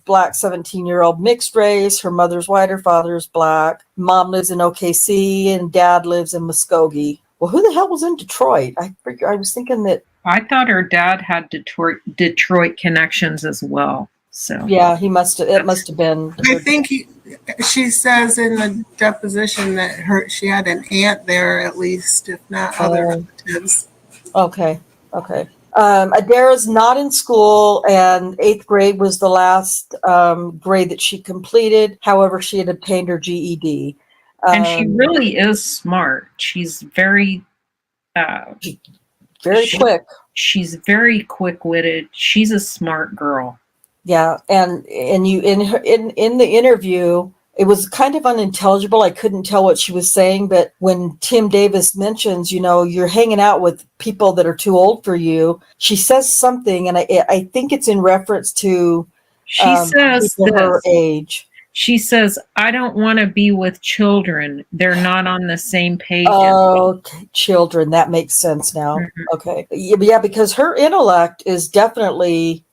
black 17-year-old mixed race. Her mother's white. Her father's black. Mom lives in OKC and dad lives in Muskogee. Well, who the hell was in Detroit? I was thinking that. I thought her dad had Detroit connections as well. So yeah, it must have been. I think she says in the deposition that she had an aunt there at least, if not other relatives. Okay. Adaira's not in school, and 8th grade was the last grade that she completed. However, she had obtained her GED. And she really is smart. She's very very quick. She's very quick-witted. She's a smart girl. Yeah, and you in the interview, it was kind of unintelligible. I couldn't tell what she was saying, but when Tim Davis mentions, you're hanging out with people that are too old for you, she says something, and I think it's in reference to She says people her age. She says, I don't want to be with children. They're not on the same page. Oh, children. That makes sense now. Mhm. Okay. Yeah, because her intellect is definitely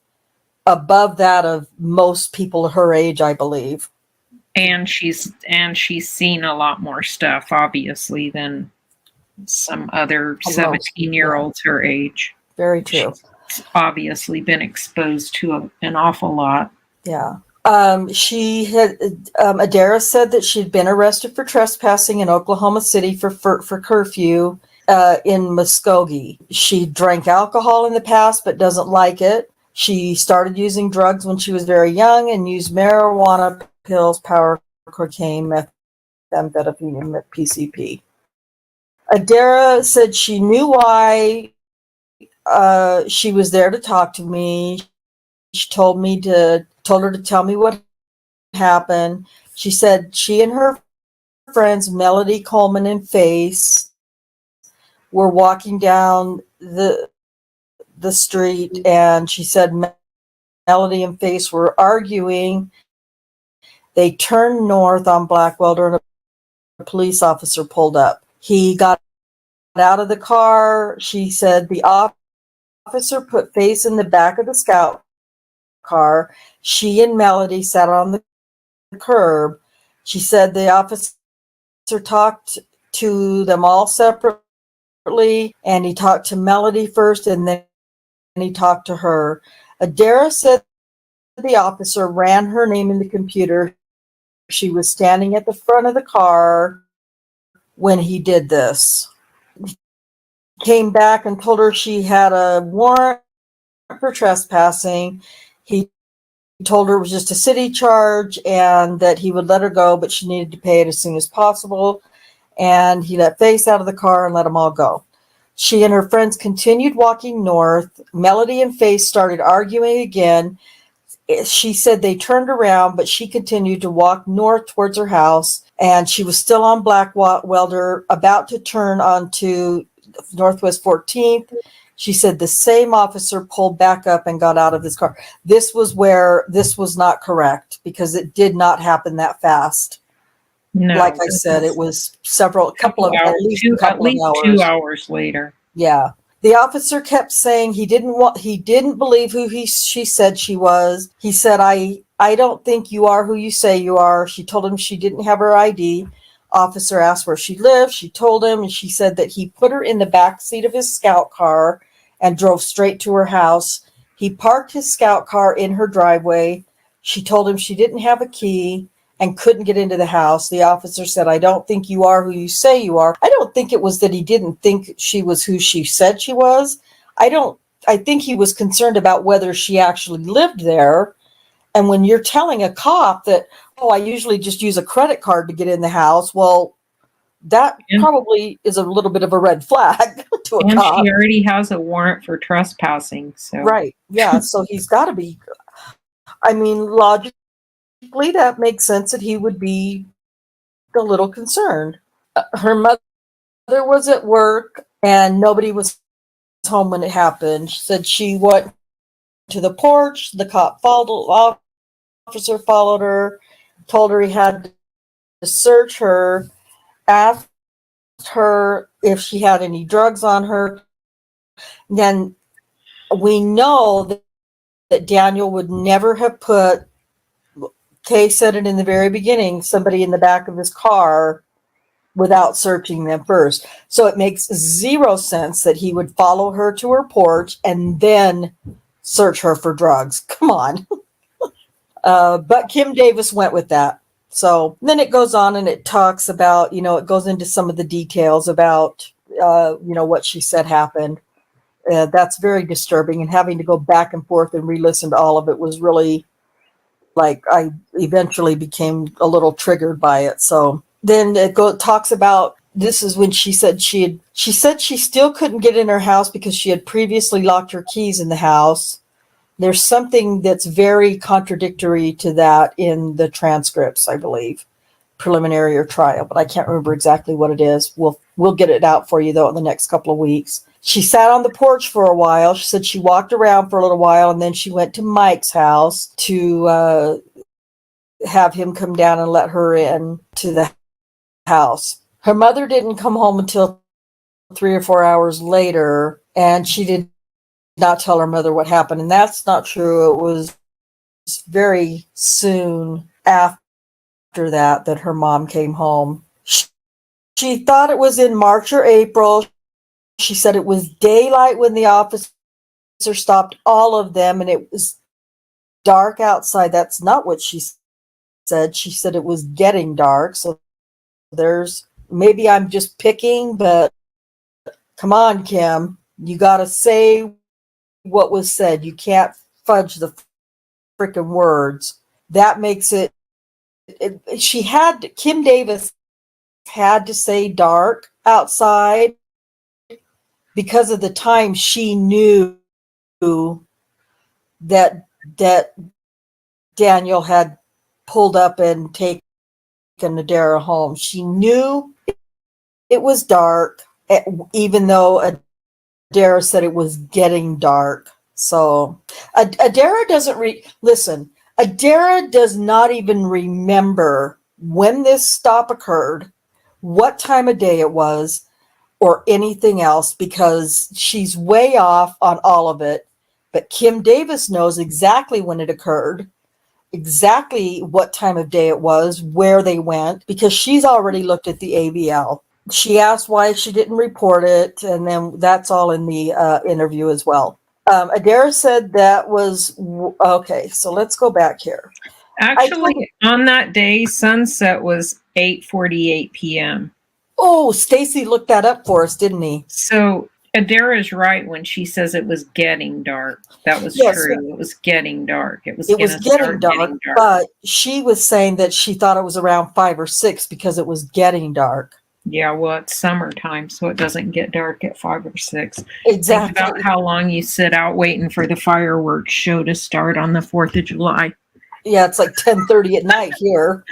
above that of most people her age, I believe. And she's seen a lot more stuff, obviously, than some other 17-year-olds her age. Very true. She's obviously been exposed to an awful lot. Yeah. She had Adaira said that she'd been arrested for trespassing in Oklahoma City for curfew in Muskogee. She drank alcohol in the past but doesn't like it. She started using drugs when she was very young and used marijuana, pills, powder cocaine, methamphetamine, and PCP. Adaira said she knew why she was there to talk to me. She told her to tell me what happened. She said she and her friends, Melody, Coleman, and Face, were walking down the street, and she said Melody and Face were arguing. They turned north on Blackwelder, and a police officer pulled up. He got out of the car. She said the officer put Face in the back of the scout car. She and Melody sat on the curb. She said the officer talked to them all separately, and he talked to Melody first, and then he talked to her. Adaira said the officer ran her name in the computer. She was standing at the front of the car when he did this. Came back and told her she had a warrant for trespassing. He told her it was just a city charge and that he would let her go, but she needed to pay it as soon as possible. And he let Face out of the car and let them all go. She and her friends continued walking north. Melody and Face started arguing again. She said they turned around, but she continued to walk north towards her house, and she was still on Blackwelder, about to turn onto Northwest 14th. She said the same officer pulled back up and got out of his car. This was where this was not correct, because it did not happen that fast. No, like I said, it was at least 2 hours later. Yeah. The officer kept saying he didn't believe who she said she was. He said, I don't think you are who you say you are. She told him she didn't have her ID. Officer asked where she lived. She told him, and she said that he put her in the back seat of his scout car and drove straight to her house. He parked his scout car in her driveway. She told him she didn't have a key and couldn't get into the house. The officer said, I don't think you are who you say you are. I don't think it was that he didn't think she was who she said she was. I think he was concerned about whether she actually lived there. And when you're telling a cop that, I usually just use a credit card to get in the house, well, that probably is a little bit of a red flag to a cop. She already has a warrant for trespassing. So right. Yeah. So he's got to be, logically, that makes sense that he would be a little concerned. Her mother was at work and nobody was home when it happened. She said she went to the porch. The officer followed her, told her he had to search her, asked her if she had any drugs on her. Then we know that Daniel would never have put, Kay said it in the very beginning, somebody in the back of his car without searching them first. So it makes zero sense that he would follow her to her porch and then search her for drugs. Come on. But Kim Davis went with that. So then it goes on and it talks about, it goes into some of the details about, what she said happened. that's very disturbing. And having to go back and forth and re-listen to all of it was really, like, I eventually became a little triggered by it. So then talks about, this is when she said she still couldn't get in her house because she had previously locked her keys in the house. There's something that's very contradictory to that in the transcripts, I believe, preliminary or trial, but I can't remember exactly what it is. We'll get it out for you though in the next couple of weeks. She sat on the porch for a while. She said she walked around for a little while, and then she went to Mike's house to have him come down and let her in to the house. Her mother didn't come home until 3 or 4 hours later, and she did not tell her mother what happened. And that's not true. It was very soon after that her mom came home. She thought it was in March or April. She said it was daylight when the officer stopped all of them, and it was dark outside. That's not what she said. She said it was getting dark. So maybe I'm just picking, but come on, Kim. You got to say what was said. You can't fudge the freaking words. That makes it, Kim Davis had to say dark outside because of the time she knew that Daniel had pulled up and taken Adaira home. She knew it was dark, even though Adaira said it was getting dark. So Adaira doesn't listen. Adaira does not even remember when this stop occurred, what time of day it was, or anything else, because she's way off on all of it. But Kim Davis knows exactly when it occurred, exactly what time of day it was, where they went, because she's already looked at the AVL. She asked why she didn't report it, and then that's all in the interview as well. Adaira said that was okay. So let's go back here. Actually, on that day, sunset was 8:48 p.m. Oh, Stacy looked that up for us, didn't he? So Adaira's right when she says it was getting dark. That was true. It was getting dark. It was getting dark. But she was saying that she thought it was around 5 or 6 because it was getting dark. Yeah, well, it's summertime, so it doesn't get dark at 5 or 6. Exactly. Think about how long you sit out waiting for the fireworks show to start on the 4th of July. Yeah, it's like 10:30 at night here.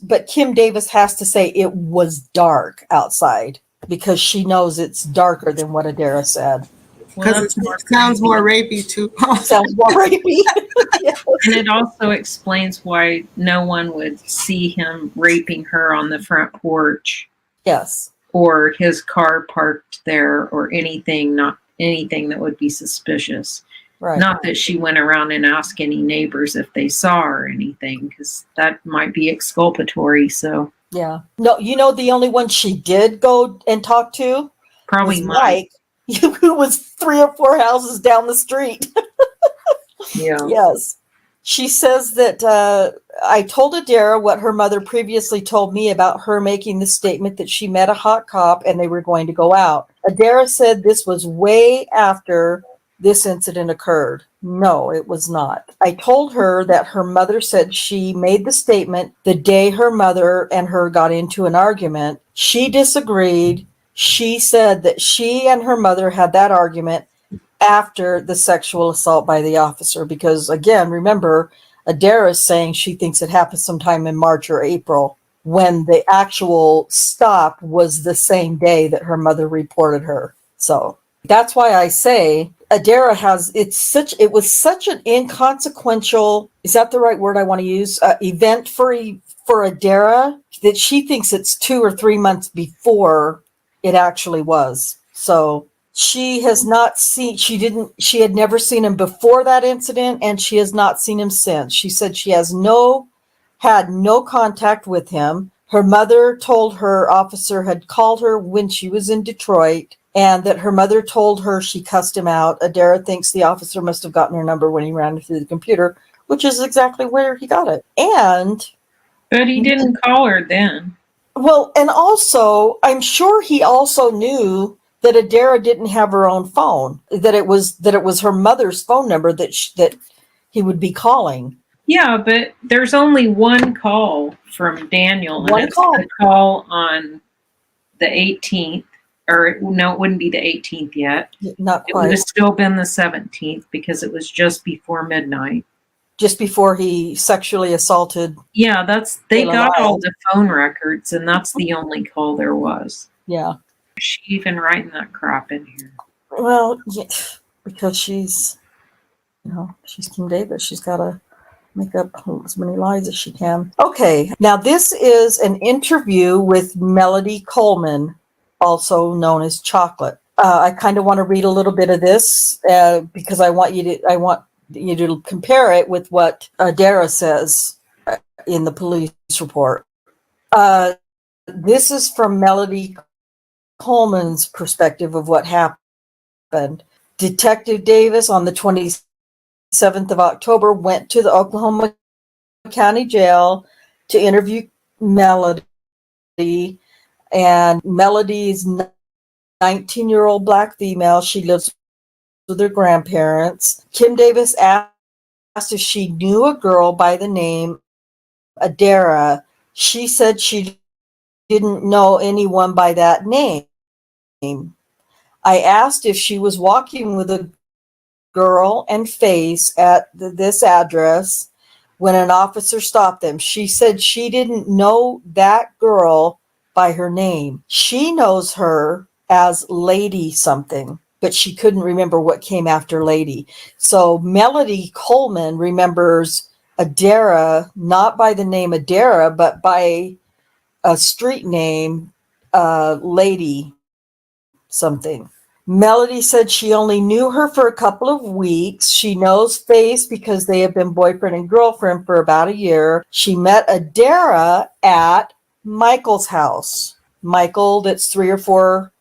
But Kim Davis has to say it was dark outside because she knows it's darker than what Adaira said. Because it sounds more rapey too. Sounds more rapey. Yes. And it also explains why no one would see him raping her on the front porch. Yes. Or his car parked there, or anything, not anything that would be suspicious. Right. Not that she went around and asked any neighbors if they saw her or anything, because that might be exculpatory. So yeah. No, the only one she did go and talk to probably was Mike, who was 3 or 4 houses down the street. Yeah. Yes. She says that I told Adaira what her mother previously told me about her making the statement that she met a hot cop and they were going to go out. Adaira said this was way after this incident occurred. No, it was not. I told her that her mother said she made the statement the day her mother and her got into an argument. She disagreed. She said that she and her mother had that argument after the sexual assault by the officer, because again, remember, Adaira is saying she thinks it happened sometime in March or April, when the actual stop was the same day that her mother reported her. So that's why I say Adaira it was such an inconsequential, is that the right word I want to use, event for Adaira, that she thinks it's 2 or 3 months before it actually was. So she has not seen, she had never seen him before that incident, and she has not seen him since. She said she had no contact with him. Her mother told her officer had called her when she was in Detroit, and that her mother told her she cussed him out. Adaira thinks the officer must have gotten her number when he ran through the computer, which is exactly where he got it. But he didn't call her then. Well, and also, I'm sure he also knew that Adaira didn't have her own phone, that it was her mother's phone number that he would be calling. Yeah, but there's only one call from Daniel, and One it's call. the call on the 18th. Or no, it wouldn't be the 18th yet. Not It would have quite. still been the 17th because it was just before midnight. Just before he sexually assaulted. Yeah, they Kayla got all Lyle. the phone records, and that's the only call there was. Yeah. Is she even writing that crap in here? Well, yeah, because she's Kim Davis. She's got to make up as many lies as she can. Okay, now this is an interview with Melody Coleman, also known as Chocolate. I kind of want to read a little bit of this because I want you to compare it with what Adaira says in the police report. This is from Melody Coleman's perspective of what happened. Detective Davis on the 27th of October went to the Oklahoma County Jail to interview Melody, and Melody's 19-year-old black female. She lives with her grandparents. Kim Davis asked if she knew a girl by the name Adaira. She said she didn't know anyone by that name. I asked if she was walking with a girl and face at this address when an officer stopped them. She said she didn't know that girl by her name. She knows her as Lady something, but she couldn't remember what came after Lady. So Melody Coleman remembers Adaira not by the name Adaira, but by a street name, Lady something. Melody said she only knew her for a couple of weeks. She knows Face because they have been boyfriend and girlfriend for about a year. She met Adaira at Michael's house. Michael, that's 3 or 4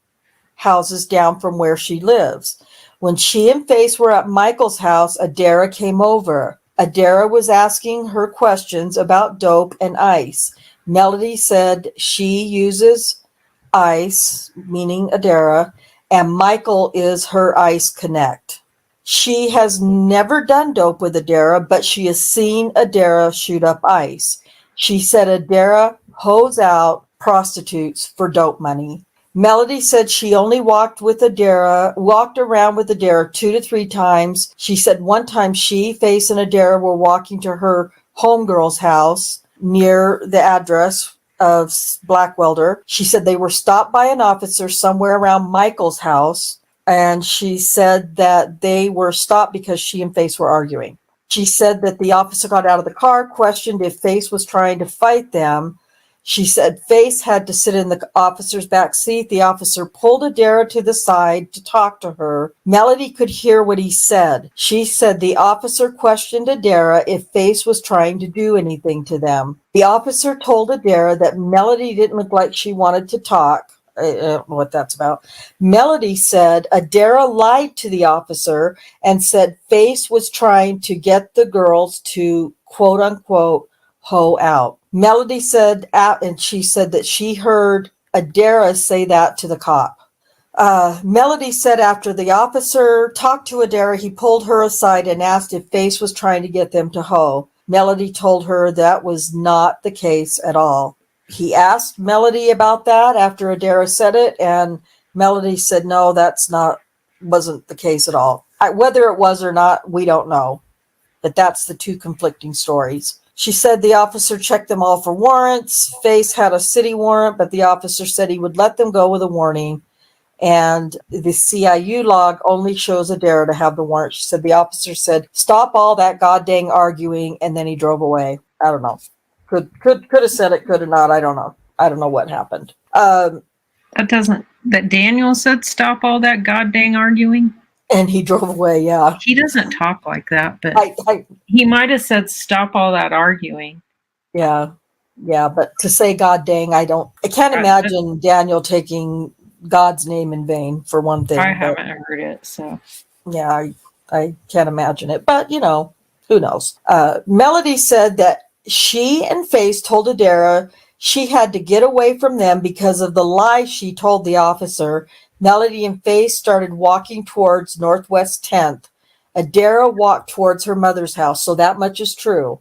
houses down from where she lives. When she and Face were at Michael's house, Adaira came over. Adaira was asking her questions about dope and ice. Melody said she uses ice, meaning Adaira, and Michael is her ice connect. She has never done dope with Adaira, but she has seen Adaira shoot up ice. She said Adaira hoes out prostitutes for dope money. Melody said she only walked around with Adaira 2 to 3 times. She said one time she, Face, and Adaira were walking to her homegirl's house near the address of Blackwelder. She said they were stopped by an officer somewhere around Michael's house, and she said that they were stopped because she and Face were arguing. She said that the officer got out of the car, questioned if Face was trying to fight them. She said Face had to sit in the officer's back seat. The officer pulled Adaira to the side to talk to her. Melody could hear what he said. She said the officer questioned Adaira if Face was trying to do anything to them. The officer told Adaira that Melody didn't look like she wanted to talk. I don't know what that's about. Melody said Adaira lied to the officer and said Face was trying to get the girls to quote unquote hoe out. Melody said, and she said that she heard Adaira say that to the cop. Melody said after the officer talked to Adaira, he pulled her aside and asked if Face was trying to get them to hoe. Melody told her that was not the case at all. He asked Melody about that after Adaira said it, and Melody said, no, wasn't the case at all. Whether it was or not, we don't know. But that's the 2 conflicting stories. She said the officer checked them all for warrants. Face had a city warrant, but the officer said he would let them go with a warning. And the CIU log only shows Adaira to have the warrant. She said the officer said, stop all that goddamn arguing, and then he drove away. I don't know. Could have said it, could have not. I don't know. I don't know what happened. That Daniel said stop all that goddamn arguing? And he drove away, yeah. He doesn't talk like that, but I he might have said stop all that arguing. yeah, but to say God dang, I can't imagine Daniel taking God's name in vain, for one thing. I haven't heard it, so. Yeah, I can't imagine it, but who knows? Melody said that she and Face told Adaira She had to get away from them because of the lie she told the officer. Melody and Faith started walking towards Northwest 10th. Adaira walked towards her mother's house, so that much is true,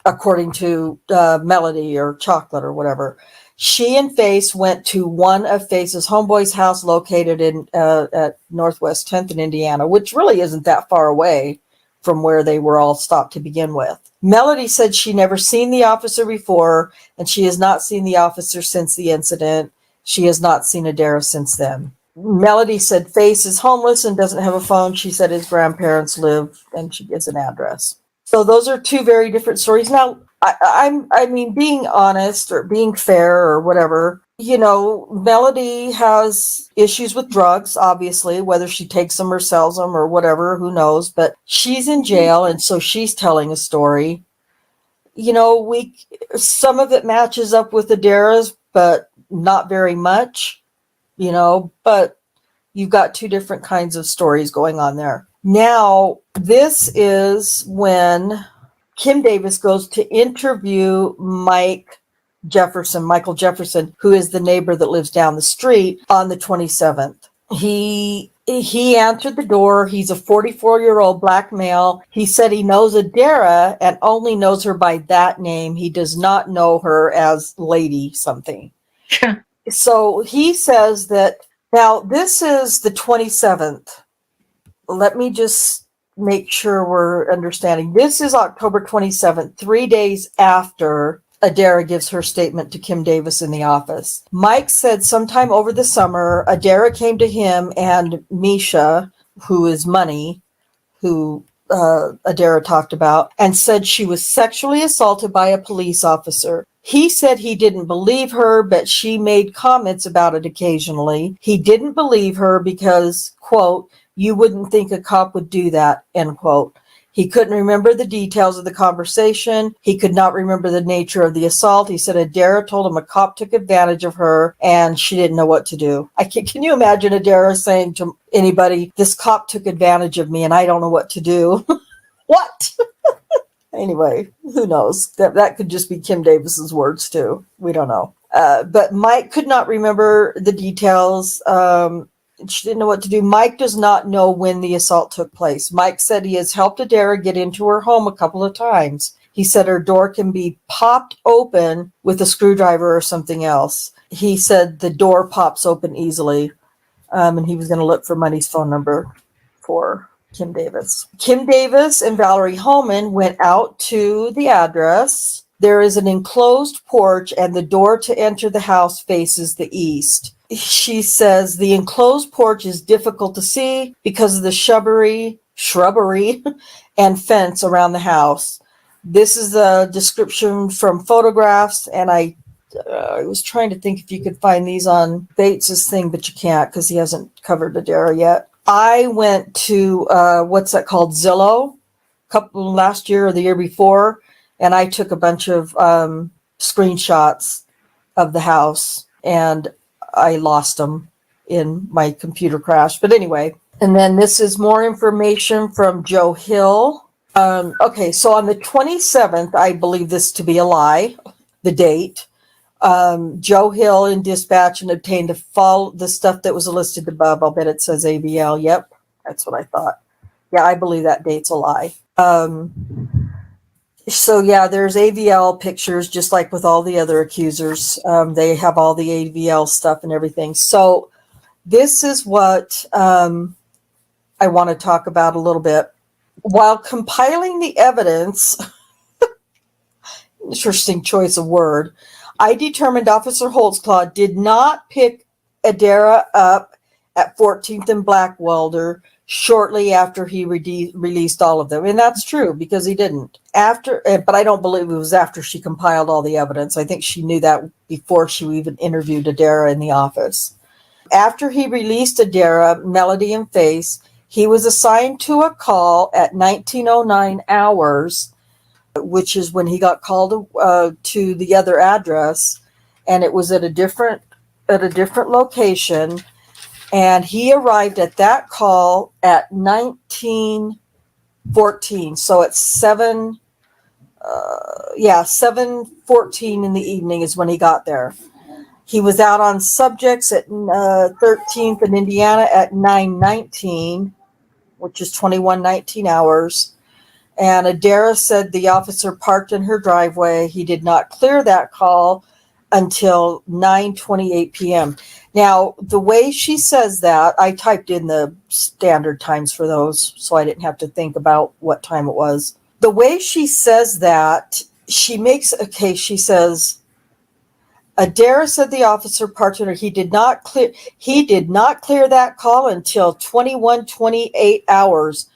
according to Melody or Chocolate or whatever. She and Faith went to one of Faith's homeboy's house located in at Northwest 10th in Indiana, which really isn't that far away from where they were all stopped to begin with. Melody said she never seen the officer before, and she has not seen the officer since the incident. She has not seen Adaira since then. Melody said Faith is homeless and doesn't have a phone. She said his grandparents live, and she gives an address. So those are two very different stories. Now, I mean, being honest or being fair or whatever, you know, Melody has issues with drugs, obviously, whether she takes them or sells them or whatever, who knows, but she's in jail. And so she's telling a story. You know, some of it matches up with Adaira's, but not very much, you know, but you've got two different kinds of stories going on there. Now, this is when Kim Davis goes to interview Michael Jefferson, who is the neighbor that lives down the street, on the 27th. He answered the door. He's a 44-year-old black male. He said he knows Adaira and only knows her by that name. He does not know her as Lady something. So he says that, now this is the 27th. Let me just make sure we're understanding. This is October 27th, 3 days after Adaira gives her statement to Kim Davis in the office. Mike said sometime over the summer, Adaira came to him and Misha, who is Money, who Adaira talked about, and said she was sexually assaulted by a police officer. He said he didn't believe her, but she made comments about it occasionally. He didn't believe her because, quote, you wouldn't think a cop would do that, end quote. He couldn't remember the details of the conversation. He could not remember the nature of the assault. He said Adaira told him a cop took advantage of her and she didn't know what to do. Can you imagine Adaira saying to anybody, this cop took advantage of me and I don't know what to do? What? Anyway, who knows? That could just be Kim Davis's words too. We don't know. But Mike could not remember the details. She didn't know what to do. Mike does not know when the assault took place. Mike said he has helped Adaira get into her home a couple of times. He said her door can be popped open with a screwdriver or something else. He said the door pops open easily. And he was going to look for Money's phone number for Kim Davis. Kim Davis and Valerie Holman went out to the address. There is an enclosed porch and the door to enter the house faces the east. She says the enclosed porch is difficult to see because of the shrubbery and fence around the house. This is a description from photographs, and I was trying to think if you could find these on Bates's thing, but you can't because he hasn't covered Adaira yet. I went to what's that called, Zillow, last year or the year before, and I took a bunch of screenshots of the house, and I lost them in my computer crash. But anyway, and then this is more information from Joe Hill. Okay, so on the 27th, I believe this to be a lie, the date. Joe Hill in dispatch and obtained the stuff that was listed above. I'll bet it says AVL. Yep, that's what I thought. Yeah, I believe that date's a lie. So yeah, there's AVL pictures, just like with all the other accusers. They have all the AVL stuff and everything. So this is what I want to talk about a little bit. While compiling the evidence, interesting choice of word, I determined Officer Holtzclaw did not pick Adaira up at 14th and Blackwelder shortly after he released all of them. And that's true because he didn't. But I don't believe it was after she compiled all the evidence. I think she knew that before she even interviewed Adaira in the office. After he released Adaira, Melody, and Faith, he was assigned to a call at 1909 hours, which is when he got called to the other address, and it was at a different location. And he arrived at that call at 1914. So it's 7 7:14 in the evening is when he got there. He was out on subjects at 13th and Indiana at 9:19, which is 21:19 hours. And Adaira said the officer parked in her driveway. He did not clear that call until 9:28 p.m. Now, the way she says that, I typed in the standard times for those, so I didn't have to think about what time it was. The way she says that, she says, Adaira said the officer parked in her. He did not clear that call until 21:28 hours.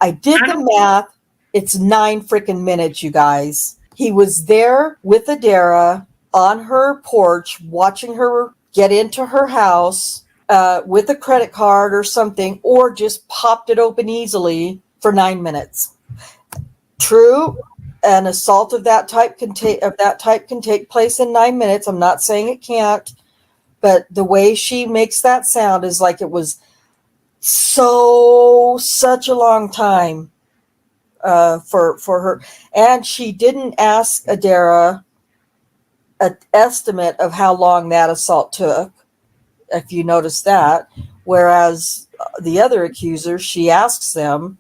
I did the math. It's 9 freaking minutes, you guys. He was there with Adaira on her porch, watching her get into her house with a credit card or something, or just popped it open easily for 9 minutes. True, an assault of that type can take place in 9 minutes. I'm not saying it can't, but the way she makes that sound is like it was such a long time for her. And she didn't ask Adaira an estimate of how long that assault took, if you notice that. Whereas the other accusers, she asks them,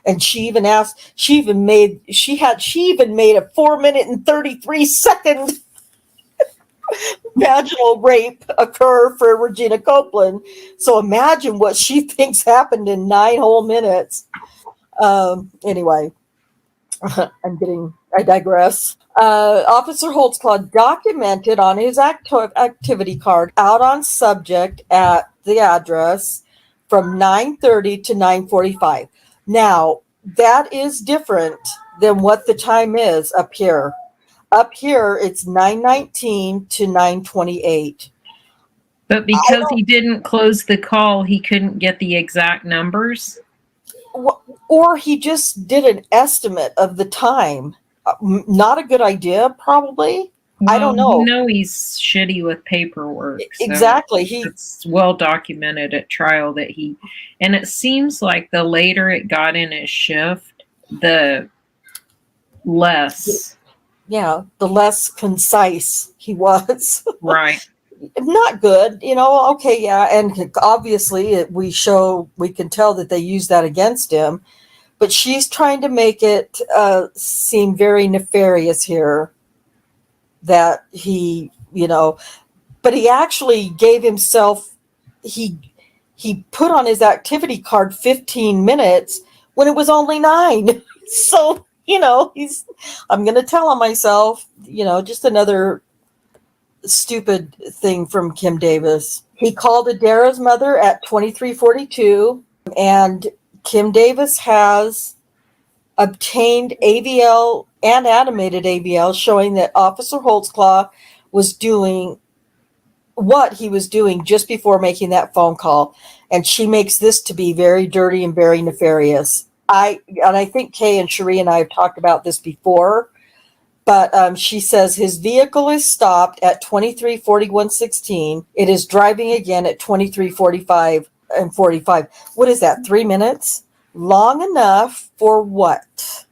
and she even made a 4-minute and 33-second vaginal rape occur for Regina Copeland. So imagine what she thinks happened in 9 whole minutes. Anyway, I digress. Officer Holtzclaw documented on his activity card out on subject at the address from 9:30 to 9:45. Now, that is different than what the time is up here. Up here, it's 9:19 to 9:28. But because he didn't close the call, he couldn't get the exact numbers. Or he just did an estimate of the time. Not a good idea, probably. Well, I don't know. You know he's shitty with paperwork. So Exactly. it's well documented at trial that and it seems like the later it got in his shift, the less. Yeah, the less concise he was. Right. Not good, okay, yeah, and obviously we can tell that they use that against him, but she's trying to make it seem very nefarious here that he, but he actually gave himself, he put on his activity card 15 minutes when it was only 9. So, I'm going to tell on myself, just another stupid thing from Kim Davis. He called Adaira's mother at 23:42, and Kim Davis has obtained AVL and animated AVL showing that Officer Holtzclaw was doing what he was doing just before making that phone call. And she makes this to be very dirty and very nefarious. I think Kay and Cherie and I have talked about this before, but she says his vehicle is stopped at 23:41:16. It is driving again at 23:45 and 45. What is that? 3 minutes? Long enough for what?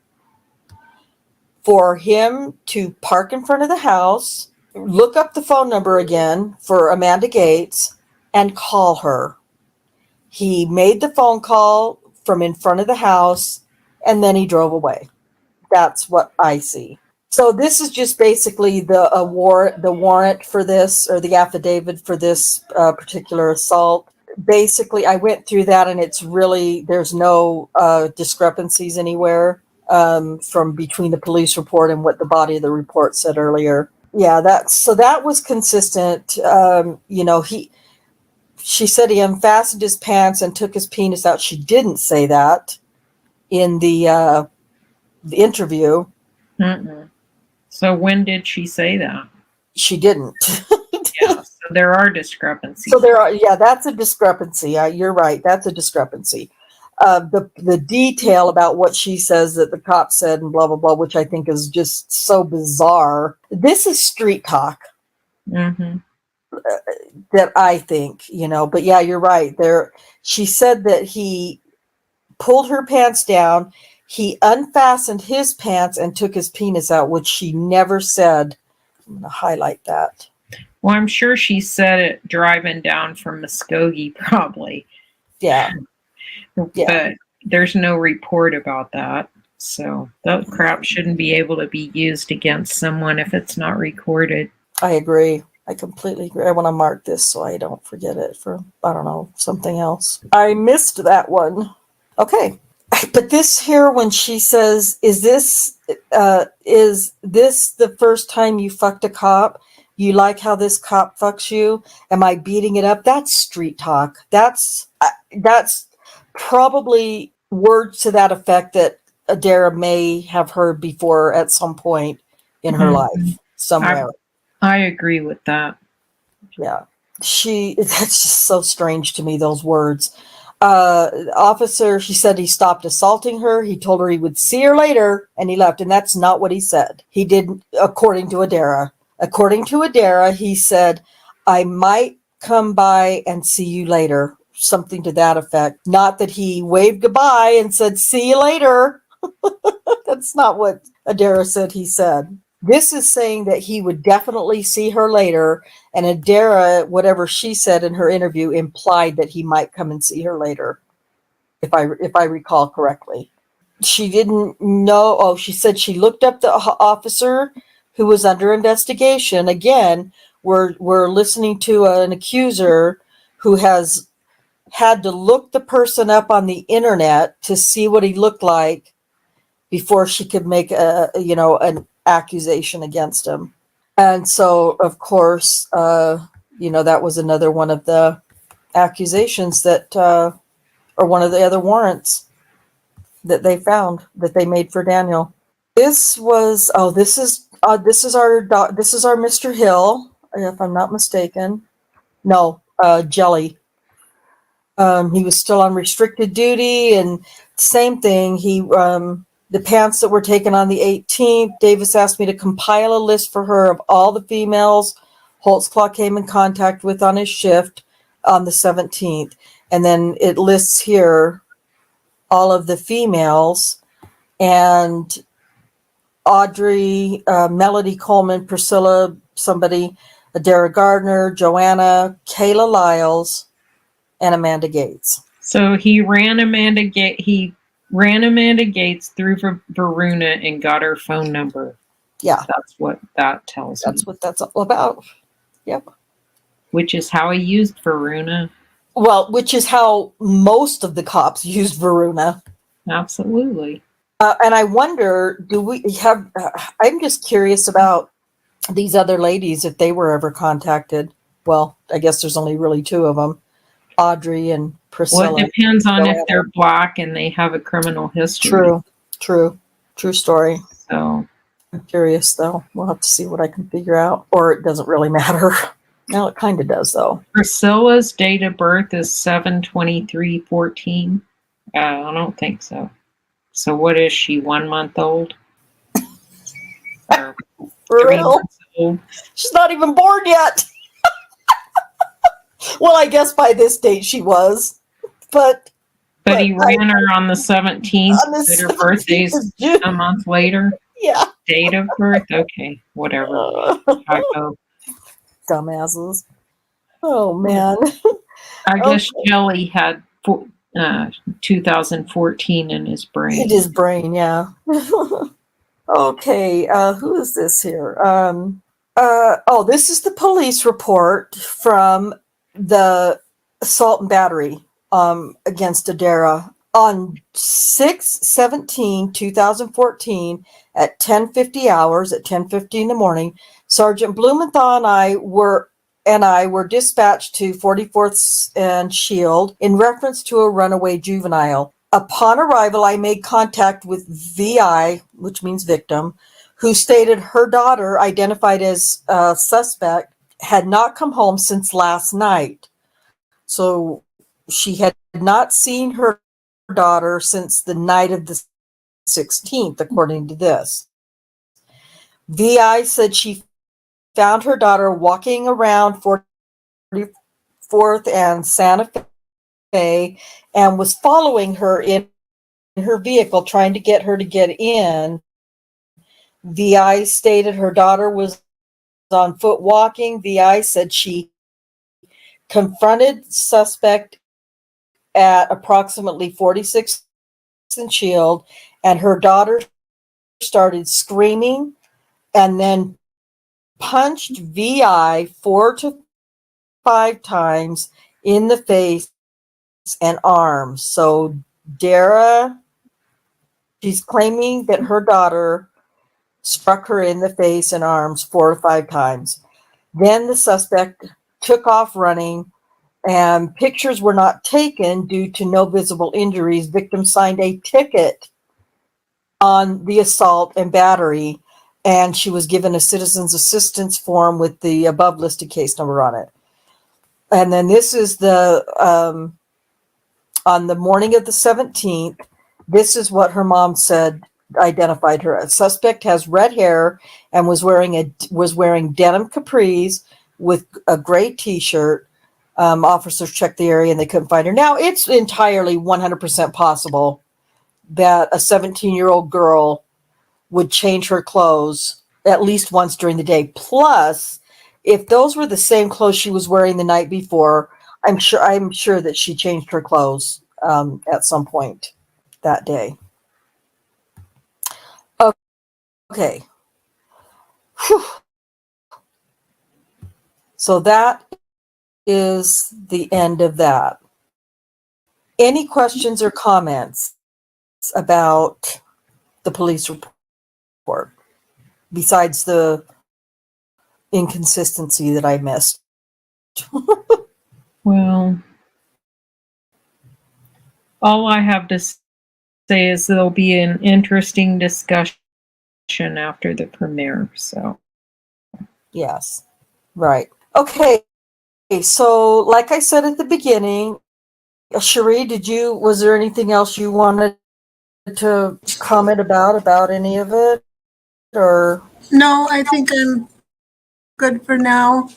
For him to park in front of the house, look up the phone number again for Amanda Gates, and call her. He made the phone call from in front of the house, and then he drove away. That's what I see. So this is just basically the warrant for this, or the affidavit for this particular assault. Basically, I went through that, and it's really, there's no discrepancies anywhere from between the police report and what the body of the report said earlier. Yeah, that was consistent. She said he unfastened his pants and took his penis out. She didn't say that in the interview. Mm-mm. So when did she say that? She didn't. Yeah, so there are discrepancies. So that's a discrepancy. You're right. That's a discrepancy. The detail about what she says that the cop said and blah, blah, blah, which I think is just so bizarre. This is street talk. Mm-hmm. That I think, but yeah, you're right. She said that he pulled her pants down. he unfastened his pants and took his penis out, which she never said. I'm going to highlight that. Well, I'm sure she said it driving down from Muskogee, probably. Yeah. Yeah. But there's no report about that. So that crap shouldn't be able to be used against someone if it's not recorded. I agree. I completely agree. I want to mark this so I don't forget it for, I don't know, something else. I missed that one. Okay. But this here, when she says, is this the first time you fucked a cop? You like how this cop fucks you? Am I beating it up? That's street talk. That's probably words to that effect that Adaira may have heard before at some point in her life somewhere. I agree with that. Yeah. That's just so strange to me, those words. Officer, she said he stopped assaulting her. He told her he would see her later, and he left. And that's not what he said. He didn't, according to Adaira. According to Adaira, he said, I might come by and see you later. Something to that effect. Not that he waved goodbye and said, see you later. That's not what Adaira said he said. This is saying that he would definitely see her later, and Adaira, whatever she said in her interview, implied that he might come and see her later, if I recall correctly. She didn't know. Oh, she said she looked up the officer who was under investigation. Again, we're listening to an accuser who has had to look the person up on the internet to see what he looked like before she could make an accusation against him. And so, of course, that was another one of the accusations that, or one of the other warrants that they found that they made for Daniel. This was, this is our Mr. Hill, if I'm not mistaken. No, Jelly. He was still on restricted duty, and same thing. The pants that were taken on the 18th, Davis asked me to compile a list for her of all the females Holtzclaw came in contact with on his shift on the 17th. And then it lists here all of the females, and Audrey, Melody Coleman, Priscilla, somebody, Adaira Gardner, Joanna, Kayla Lyles, and Amanda Gates. So he ran Amanda Gates through Varuna and got her phone number. Yeah. That's what that tells me. That's what that's all about. Yep. Which is how he used Varuna. Well, which is how most of the cops used Varuna. Absolutely. And I wonder, do we have, I'm just curious about these other ladies, if they were ever contacted. Well, I guess there's only really two of them, Audrey and Priscilla. Well, it depends on if they're black and they have a criminal history. True story. So I'm curious, though. We'll have to see what I can figure out. Or it doesn't really matter. No, it kind of does, though. Priscilla's date of birth is 7/23/14. I don't think so. So what is she, 1 month old? For real? Old? She's not even born yet. Well, I guess by this date she was. But he ran her on the 17th. But her birthday's a month later. Yeah. Date of birth? Okay, whatever. Typo. Dumbasses. Oh, man. I guess Jelly had 2014 in his brain. In his brain, yeah. Okay, who is this here? This is the police report from the assault and battery against Adaira on 6/17/2014 at 10:50 hours, at 10:50 in the morning. Sergeant Blumenthal and I were dispatched to 44th and Shield in reference to a runaway juvenile. Upon arrival, I made contact with VI, which means victim, who stated her daughter, identified as suspect, had not come home since last night. So she had not seen her daughter since the night of the 16th, according to this. VI said she found her daughter walking around 44th and Santa Fe and was following her in her vehicle trying to get her to get in. VI stated her daughter was on foot walking. VI said she confronted suspect at approximately 46th and Shield, and her daughter started screaming and then punched VI 4 to 5 times in the face and arms. So Dara, she's claiming that her daughter struck her in the face and arms 4 to 5 times. Then the suspect took off running, and pictures were not taken due to no visible injuries. Victim signed a ticket on the assault and battery, and she was given a citizen's assistance form with the above listed case number on it. And then this is the on the morning of the 17th, this is what her mom said identified her. A suspect has red hair and was wearing denim capris with a gray t-shirt. Officers checked the area and they couldn't find her. Now, it's entirely 100% possible that a 17-year-old girl would change her clothes at least once during the day. Plus, if those were the same clothes she was wearing the night before, I'm sure that she changed her clothes at some point that day. Okay. Whew. So that is the end of that. Any questions or comments about the police report besides the inconsistency that I missed? Well, all I have to say is there'll be an interesting discussion after the premiere. So, Yes, right. Okay, so like I said at the beginning, Cherie, was there anything else you wanted to comment about any of it? Or No, I think I'm good for now.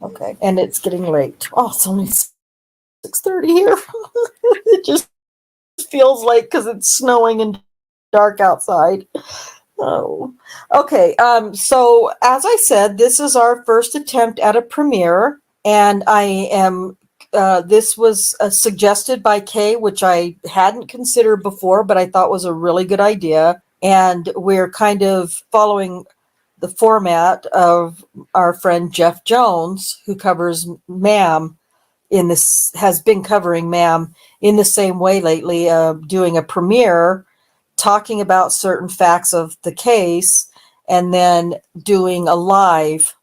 okay, and it's getting late. Oh, it's only 6:30 here. It just feels like because it's snowing and dark outside. Oh, okay. So as I said, this is our first attempt at a premiere, and I am. This was suggested by Kay, which I hadn't considered before, but I thought was a really good idea. And we're kind of following the format of our friend Jeff Jones, who covers MAM has been covering MAM in the same way lately, doing a premiere, talking about certain facts of the case, and then doing a live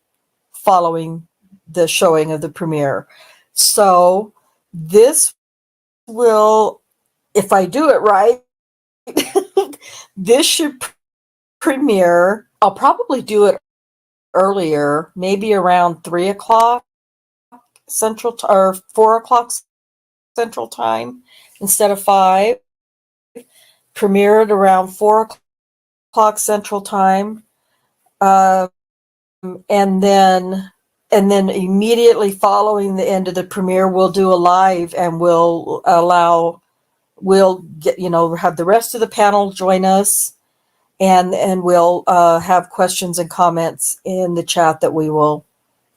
following the showing of the premiere. So this will, if I do it right, this should premiere. I'll probably do it earlier, maybe around 3 o'clock Central or 4 o'clock Central Time instead of 5. Premiered around 4 o'clock Central Time, and then immediately following the end of the premiere, we'll do a live, and we'll get have the rest of the panel join us, and we'll have questions and comments in the chat that we will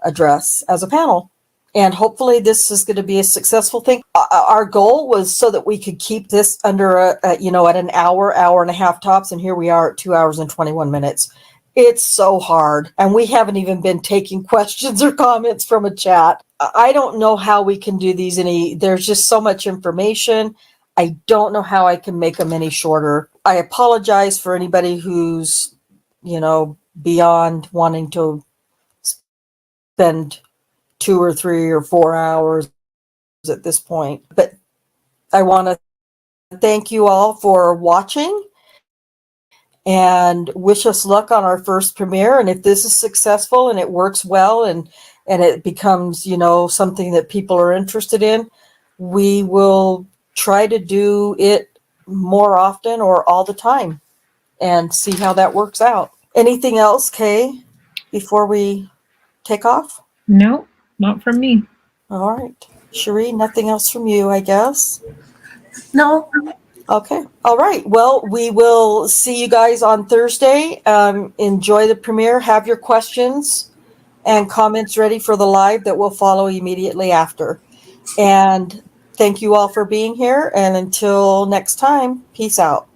address as a panel. And hopefully this is going to be a successful thing. Our goal was so that we could keep this under at an hour and a half tops. And here we are at 2 hours and 21 minutes. It's so hard. And we haven't even been taking questions or comments from a chat. I don't know how we can do these there's just so much information. I don't know how I can make them any shorter. I apologize for anybody who's, beyond wanting to spend 2 or 3 or 4 hours at this point. But I want to thank you all for watching and wish us luck on our first premiere. And if this is successful and it works well and it becomes, something that people are interested in, we will try to do it more often or all the time and see how that works out. Anything else, Kay, before we take off? no, not from me. All right. Cherie, nothing else from you, I guess. No. Okay. All right. Well, we will see you guys on Thursday. Enjoy the premiere. Have your questions and comments ready for the live that will follow immediately after. And thank you all for being here. And until next time, peace out.